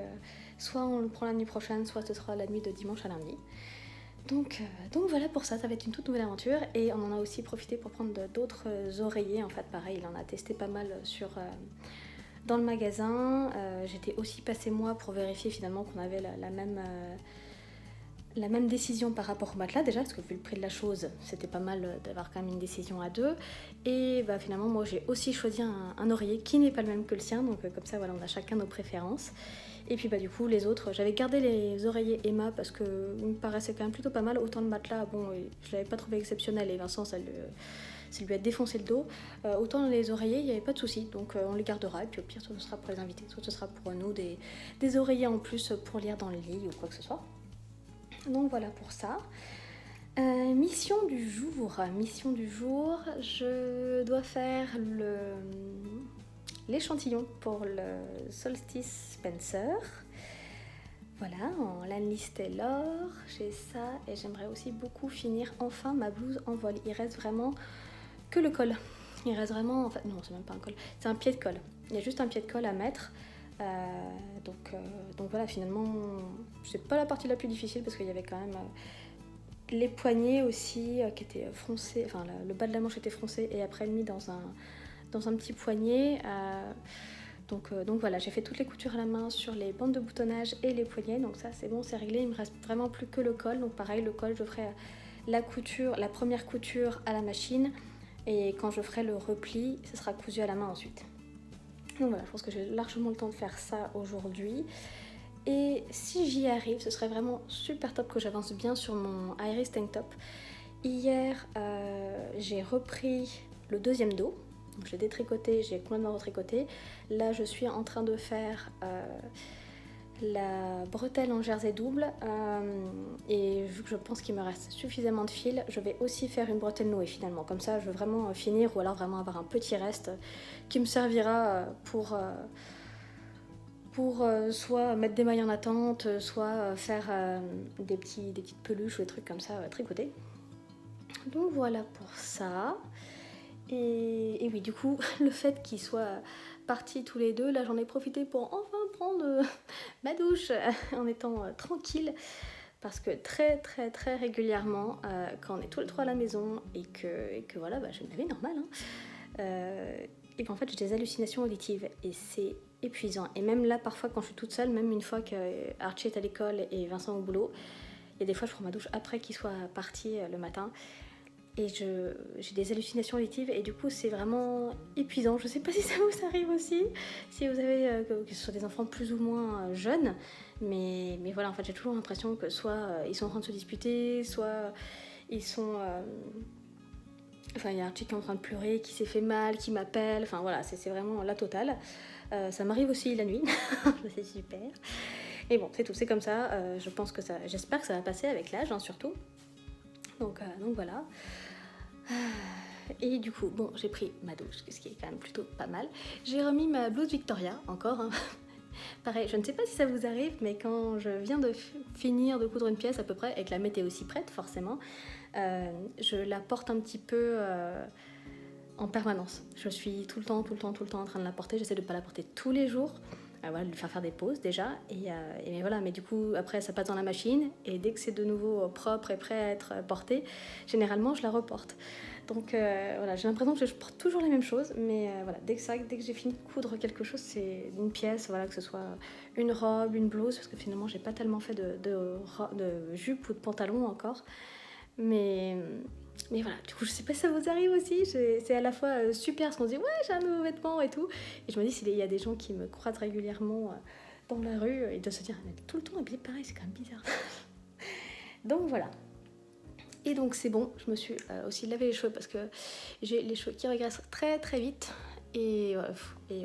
soit on le prend la nuit prochaine, soit ce sera la nuit de dimanche à lundi. Donc voilà, pour ça va être une toute nouvelle aventure. Et on en a aussi profité pour prendre d'autres oreillers, en fait pareil, il en a testé pas mal dans le magasin. J'étais aussi passée moi pour vérifier finalement qu'on avait la même décision par rapport au matelas déjà, parce que vu le prix de la chose, c'était pas mal d'avoir quand même une décision à deux. Et finalement, moi j'ai aussi choisi un oreiller qui n'est pas le même que le sien, donc comme ça voilà, on a chacun nos préférences. Et puis du coup les autres, j'avais gardé les oreillers Emma parce qu'ils me paraissaient quand même plutôt pas mal. Autant le matelas, bon, je l'avais pas trouvé exceptionnel, et Vincent ça lui a défoncé le dos. Autant les oreillers, il n'y avait pas de souci, donc on les gardera, et puis au pire, soit ce sera pour les invités, soit ce sera pour nous des oreillers en plus pour lire dans le lit ou quoi que ce soit. Donc voilà pour ça. Mission du jour, je dois faire l'échantillon pour le solstice Spencer. Voilà, en laine Taylor, j'ai ça, et j'aimerais aussi beaucoup finir enfin ma blouse en voile. Il reste vraiment que le col. Il reste vraiment, en fait, non, c'est même pas un col, c'est un pied de colle. Il y a juste un pied de colle à mettre. Donc voilà, finalement c'est pas la partie la plus difficile, parce qu'il y avait quand même les poignets aussi qui étaient froncés, enfin le bas de la manche était froncé et après mis dans un petit poignet. Donc voilà, j'ai fait toutes les coutures à la main sur les bandes de boutonnage et les poignets, donc ça c'est bon, c'est réglé. Il me reste vraiment plus que le col, donc pareil, le col je ferai la première couture à la machine, et quand je ferai le repli, ce sera cousu à la main ensuite. Donc voilà, je pense que j'ai largement le temps de faire ça aujourd'hui. Et si j'y arrive, ce serait vraiment super top que j'avance bien sur mon Iris Tank Top. Hier, j'ai repris le deuxième dos. Donc j'ai détricoté, j'ai complètement retricoté. Là, je suis en train de faire la bretelle en jersey double et vu que je pense qu'il me reste suffisamment de fil, je vais aussi faire une bretelle nouée finalement. Comme ça je veux vraiment finir ou alors vraiment avoir un petit reste qui me servira pour soit mettre des mailles en attente, soit faire des petites peluches ou des trucs comme ça tricotés. Donc voilà pour ça. Et oui, du coup, le fait qu'ils soient partis tous les deux, là j'en ai profité pour enfin prendre ma douche en étant tranquille. Parce que très régulièrement, quand on est tous les trois à la maison et que voilà, j'ai ma vie normale, et ben en fait j'ai des hallucinations auditives et c'est épuisant. Et même là, parfois quand je suis toute seule, même une fois que Archie est à l'école et Vincent au boulot, il y a des fois je prends ma douche après qu'il soit parti le matin. Et j'ai des hallucinations auditives et du coup c'est vraiment épuisant. Je sais pas si ça vous arrive aussi, si vous avez que ce soit des enfants plus ou moins jeunes, mais voilà, en fait j'ai toujours l'impression que soit ils sont en train de se disputer, soit ils sont... Enfin il y a un chick qui est en train de pleurer, qui s'est fait mal, qui m'appelle, enfin voilà, c'est vraiment la totale. Ça m'arrive aussi la nuit, c'est super. Et bon, c'est tout, c'est comme ça, je pense que ça, j'espère que ça va passer avec l'âge surtout. Donc voilà. Et du coup, bon, j'ai pris ma douche, ce qui est quand même plutôt pas mal. J'ai remis ma blouse Victoria, encore. Pareil, je ne sais pas si ça vous arrive, mais quand je viens de finir de coudre une pièce à peu près, et que la mettre est aussi prête forcément, je la porte un petit peu en permanence. Je suis tout le temps en train de la porter. J'essaie de ne pas la porter tous les jours. Voilà, de lui faire des pauses déjà et voilà, mais du coup après ça passe dans la machine et dès que c'est de nouveau propre et prêt à être porté, généralement je la reporte. Donc voilà, j'ai l'impression que je porte toujours les mêmes choses, mais voilà, dès que j'ai fini de coudre quelque chose, c'est une pièce, voilà, que ce soit une robe, une blouse, parce que finalement j'ai pas tellement fait de jupe ou de pantalon encore, mais voilà, du coup je sais pas si ça vous arrive aussi, c'est à la fois super parce qu'on se dit ouais j'ai un nouveau vêtement et tout, et je me dis s'il y a des gens qui me croisent régulièrement dans la rue, ils doivent se dire elle est tout le temps habillée pareil, c'est quand même bizarre. Donc voilà. Et donc c'est bon, je me suis aussi lavé les cheveux parce que j'ai les cheveux qui régressent très vite et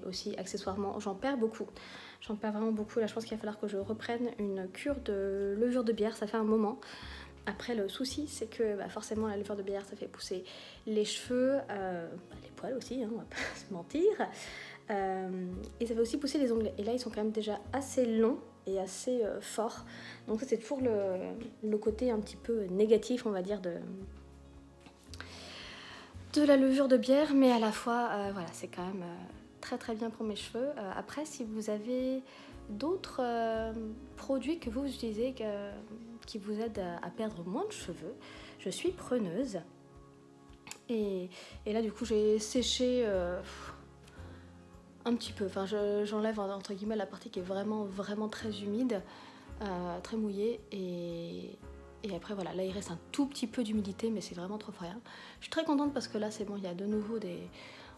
aussi accessoirement j'en perds beaucoup. J'en perds vraiment beaucoup, là je pense qu'il va falloir que je reprenne une cure de levure de bière, ça fait un moment. Après le souci c'est que forcément la levure de bière ça fait pousser les cheveux, les poils aussi, on va pas se mentir, et ça fait aussi pousser les ongles. Et là ils sont quand même déjà assez longs et assez forts. Donc ça c'est toujours le côté un petit peu négatif on va dire de la levure de bière, mais à la fois voilà, c'est quand même très bien pour mes cheveux. Après si vous avez d'autres produits que vous utilisez qui vous aident à perdre moins de cheveux, je suis preneuse. Et là du coup j'ai séché un petit peu, enfin j'enlève entre guillemets la partie qui est vraiment très humide, très mouillée, et après voilà, là il reste un tout petit peu d'humidité mais c'est vraiment trop rien. Je suis très contente parce que là c'est bon, il y a de nouveau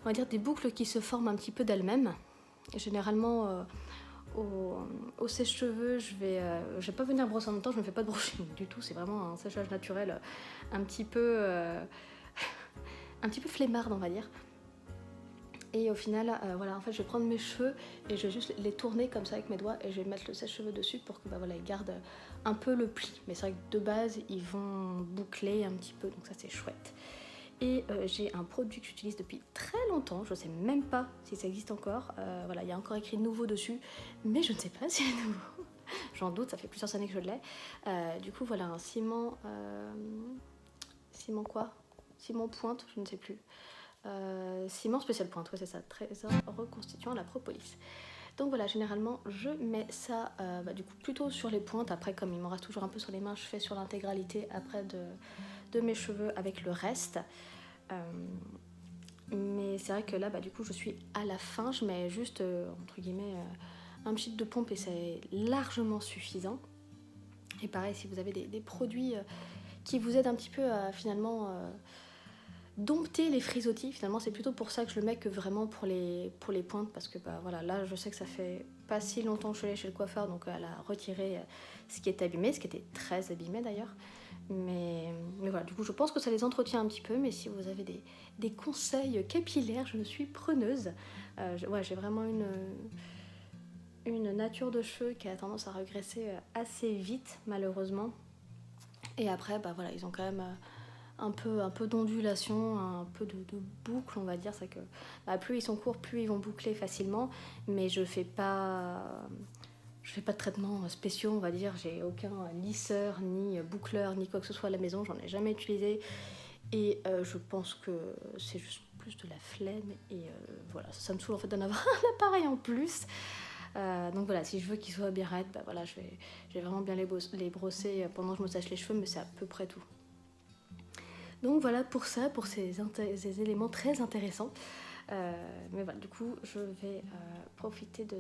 on va dire des boucles qui se forment un petit peu d'elles-mêmes. Généralement au sèche-cheveux je vais pas venir brosser en même temps, je me fais pas de brushing du tout, c'est vraiment un séchage naturel un petit peu flemmarde on va dire. Et au final, voilà, en fait, je vais prendre mes cheveux et je vais juste les tourner comme ça avec mes doigts et je vais mettre le sèche-cheveux dessus pour que voilà, ils gardent un peu le pli. Mais c'est vrai que de base, ils vont boucler un petit peu, donc ça c'est chouette. Et j'ai un produit que j'utilise depuis très longtemps, je ne sais même pas si ça existe encore. Voilà, il y a encore écrit nouveau dessus, mais je ne sais pas si c'est nouveau. J'en doute, ça fait plusieurs années que je l'ai. Du coup, voilà, un ciment... ciment quoi ? Ciment pointe, je ne sais plus. Ciment spécial pointe, ouais c'est ça, trésor reconstituant la propolis. Donc voilà, généralement je mets ça du coup plutôt sur les pointes. Après comme il m'en reste toujours un peu sur les mains, je fais sur l'intégralité après de mes cheveux avec le reste. Mais c'est vrai que là du coup je suis à la fin, je mets juste entre guillemets un pchit de pompe et c'est largement suffisant. Et pareil, si vous avez des produits qui vous aident un petit peu à finalement dompter les frisottis, finalement c'est plutôt pour ça que je le mets que vraiment pour les pointes, parce que voilà, là je sais que ça fait pas si longtemps que je suis allée chez le coiffeur, donc elle a retiré ce qui est abîmé, ce qui était très abîmé d'ailleurs, mais voilà, du coup je pense que ça les entretient un petit peu, mais si vous avez des conseils capillaires, je me suis preneuse. J'ai vraiment une nature de cheveux qui a tendance à régresser assez vite malheureusement. Et après, bah voilà, ils ont quand même un peu d'ondulation, un peu de boucle, on va dire. C'est que bah, plus ils sont courts, plus ils vont boucler facilement. Mais je fais pas de traitements spéciaux, on va dire. J'ai aucun lisseur, ni boucleur, ni quoi que ce soit à la maison. J'en ai jamais utilisé. Et je pense que c'est juste plus de la flemme. Et voilà, ça me saoule en fait d'en avoir un appareil en plus. Donc voilà, si je veux qu'ils soient bien raides, bah voilà, je vais vraiment bien les brosser pendant que je me sèche les cheveux, mais c'est à peu près tout. Donc voilà pour ça, pour ces éléments très intéressants. Mais voilà, du coup, je vais profiter de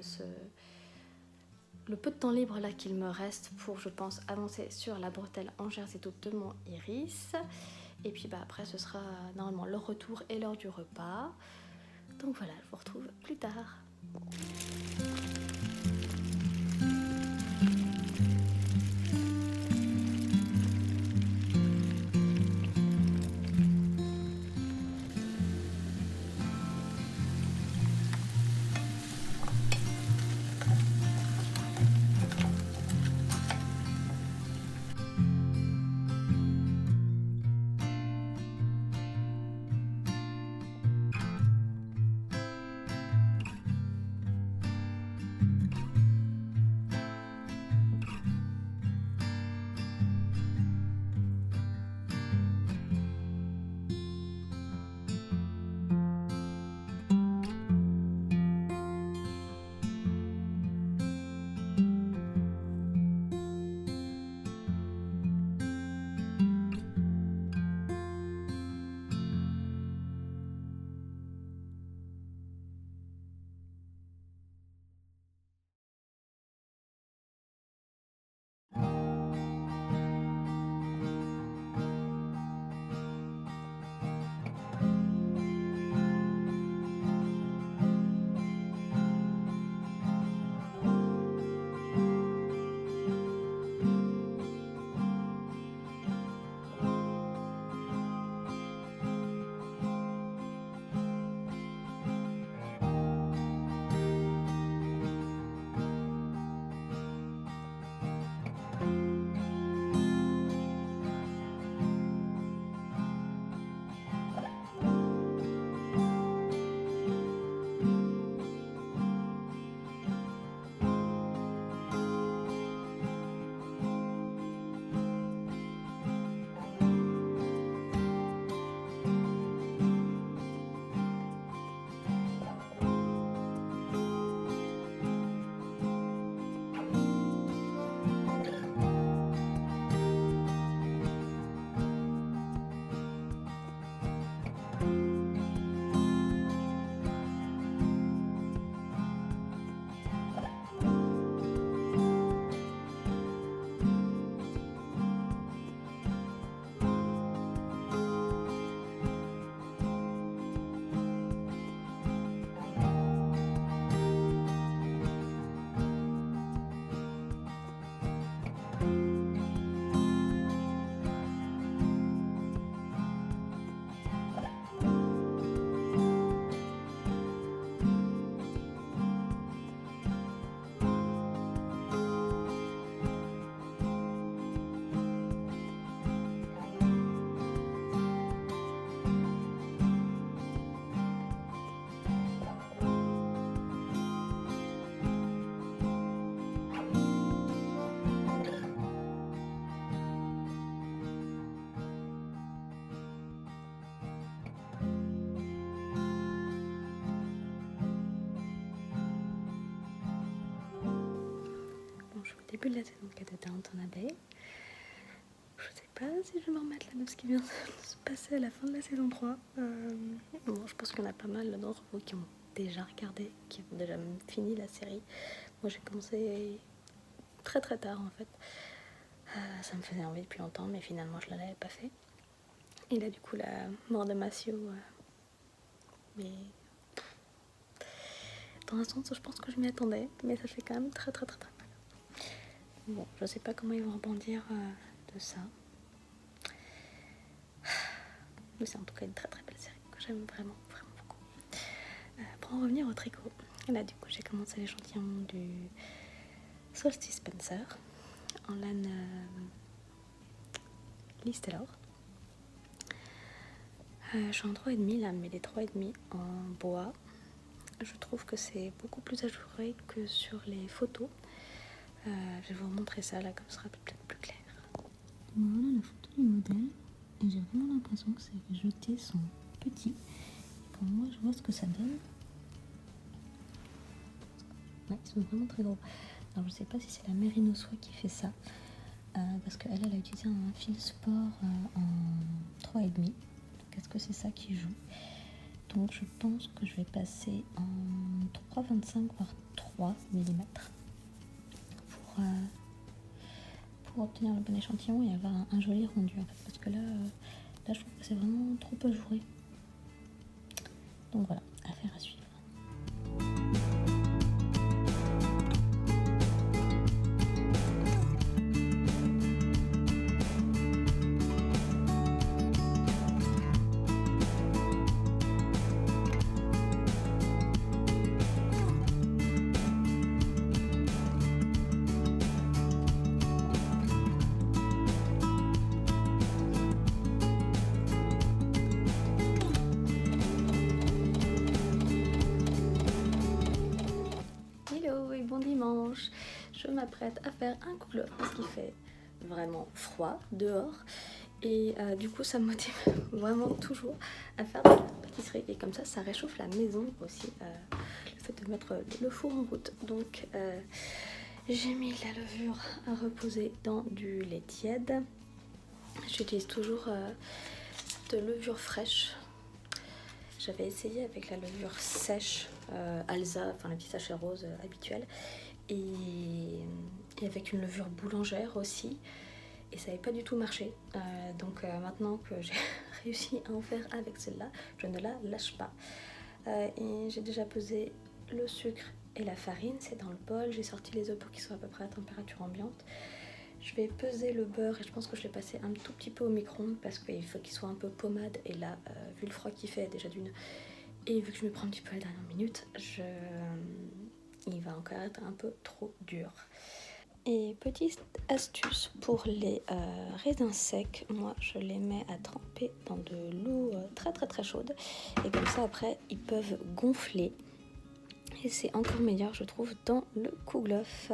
le peu de temps libre là qu'il me reste pour, je pense, avancer sur la bretelle en jersey double de mon iris. Et puis bah, après, ce sera normalement leur retour et l'heure du repas. Donc voilà, je vous retrouve plus tard. Début de la saison 4 de Downton Abbey. Je sais pas si je vais me remettre là de ce qui vient de se passer à la fin de la saison 3. Bon, je pense qu'il y en a pas mal d'entre vous qui ont déjà regardé, qui ont déjà même fini la série. Moi j'ai commencé très très tard en fait. Ça me faisait envie depuis longtemps, mais finalement je ne l'avais pas fait. Et là du coup la mort de Matthew, mais dans un sens je pense que je m'y attendais, mais ça fait quand même très très très très mal. Bon, je sais pas comment ils vont rebondir de ça. Mais c'est en tout cas une très très belle série que j'aime vraiment, vraiment beaucoup. Pour en revenir au tricot, Et là du coup j'ai commencé l'échantillon du Solstice Spencer en laine Lys Taylor. Je suis en 3,5 là, mais les 3,5 en bois, je trouve que c'est beaucoup plus ajouré que sur les photos. Je vais vous montrer ça là, comme ce sera peut-être plus clair. Voilà la photo du modèle, et j'ai vraiment l'impression que ces jetés sont petits. Et quand moi je vois ce que ça donne, ouais, ils sont vraiment très gros. Alors je sais pas si c'est la Merino Soie qui fait ça, parce qu'elle a utilisé un fil sport en 3,5. Donc est-ce que c'est ça qui joue? Donc je pense que je vais passer en 3,25 voire 3 mm pour obtenir le bon échantillon et avoir un joli rendu en fait, parce que là je trouve que c'est vraiment trop ajouré. Donc voilà, affaire à suivre. Hello et bon dimanche. Je m'apprête à faire un cool off parce qu'il fait vraiment froid dehors et du coup ça me motive vraiment toujours à faire de la pâtisserie et comme ça réchauffe la maison aussi, le fait de mettre le four en route. Donc j'ai mis la levure à reposer dans du lait tiède. J'utilise toujours cette levure fraîche. J'avais essayé avec la levure sèche Alza, enfin la petite sachet rose habituelle, et avec une levure boulangère aussi, et ça n'avait pas du tout marché. Donc maintenant que j'ai réussi à en faire avec celle-là, je ne la lâche pas. Et j'ai déjà pesé le sucre et la farine, c'est dans le bol. J'ai sorti les œufs pour qu'ils soient à peu près à température ambiante. Je vais peser le beurre et je pense que je l'ai passé un tout petit peu au micro-ondes parce qu'il faut qu'il soit un peu pommade. Et là, vu le froid qu'il fait déjà d'une, et vu que je me prends un petit peu à la dernière minute, il va encore être un peu trop dur. Et petite astuce pour les raisins secs, moi je les mets à tremper dans de l'eau très chaude. Et comme ça après, ils peuvent gonfler. Et c'est encore meilleur je trouve dans le kouglof.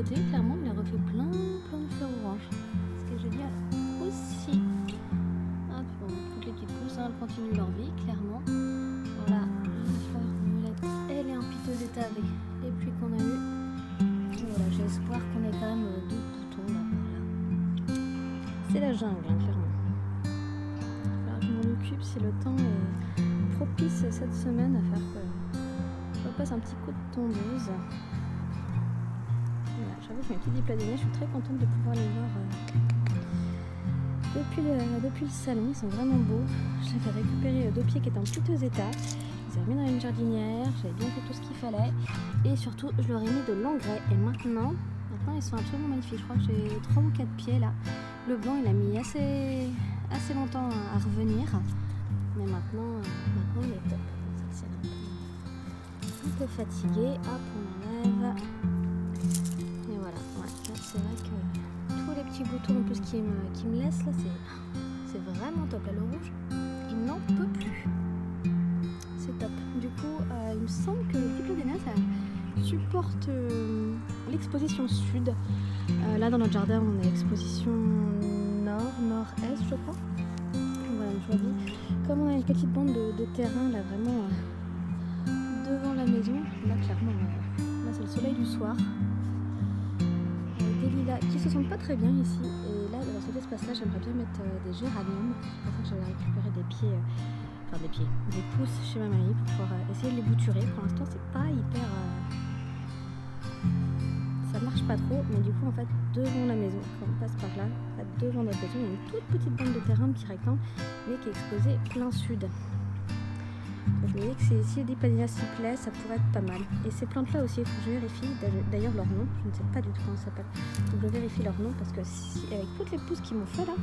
côté, clairement, il a refait plein de fleurs oranges. Ce que je veux dire aussi. Hop, bon, toutes les petites pousses, hein, elles continuent leur vie, clairement. Voilà, la fleur violette, elle est en piteux état avec les pluies qu'on a eues. Et voilà, j'ai espoir qu'on ait quand même 2 boutons là par là. C'est la jungle, hein, clairement. Alors je m'en occupe si le temps est propice cette semaine à faire que je repasse un petit coup de tondeuse. Voilà, j'avoue que mes petits dipladéniens, je suis très contente de pouvoir les voir depuis le salon. Ils sont vraiment beaux. J'avais récupéré 2 pieds qui étaient en piteux état. Je les ai remis dans une jardinière, j'avais bien fait tout ce qu'il fallait. Et surtout, je leur ai mis de l'engrais. Et maintenant ils sont absolument magnifiques. Je crois que j'ai 3 ou 4 pieds là. Le blanc, il a mis assez longtemps à revenir. Mais maintenant il est top. Ça tient un peu fatigué. Hop, on enlève. Et voilà. Ouais, là, c'est vrai que tous les petits boutons en plus qui me laissent là, c'est vraiment top. Là, le rouge, il n'en peut plus. C'est top. Du coup, il me semble que le Dipladénia, ça supporte l'exposition sud. Là, dans notre jardin, on est exposition nord-est, je crois. Voilà, je vois bien. Comme on a une petite bande de terrain, là, vraiment devant la maison, là, clairement, là, c'est le soleil du soir. Des lilas qui se sentent pas très bien ici. Et là, dans cet espace-là, j'aimerais bien mettre des géraniums. C'est pour ça que j'avais récupéré des pousses chez ma mamie pour pouvoir essayer de les bouturer. Pour l'instant, c'est pas hyper... ça marche pas trop, mais du coup, en fait, devant la maison, quand on passe par là, en fait, devant notre maison, il y a une toute petite bande de terrain, un petit rectangle, mais qui est exposé plein sud. Donc, je me dis que si les Dipladénias s'y plaît, ça pourrait être pas mal. Et ces plantes-là aussi, il faut que je vérifie d'ailleurs leur nom. Je ne sais pas du tout comment ça s'appelle. Donc je vérifie leur nom parce que avec toutes les pousses qu'ils m'ont fait là,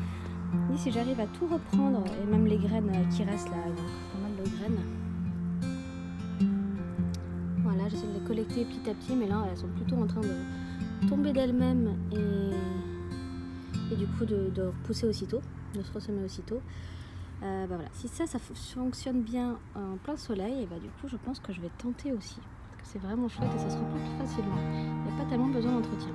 si j'arrive à tout reprendre, et même les graines qui restent là, il y a encore pas mal de graines. Voilà, j'essaie de les collecter petit à petit, mais là elles sont plutôt en train de tomber d'elles-mêmes et du coup de repousser aussitôt, de se ressemer aussitôt. Voilà. Si ça fonctionne bien en plein soleil, et du coup je pense que je vais tenter aussi. Parce que c'est vraiment chouette et ça se repousse facilement. Il n'y a pas tellement besoin d'entretien.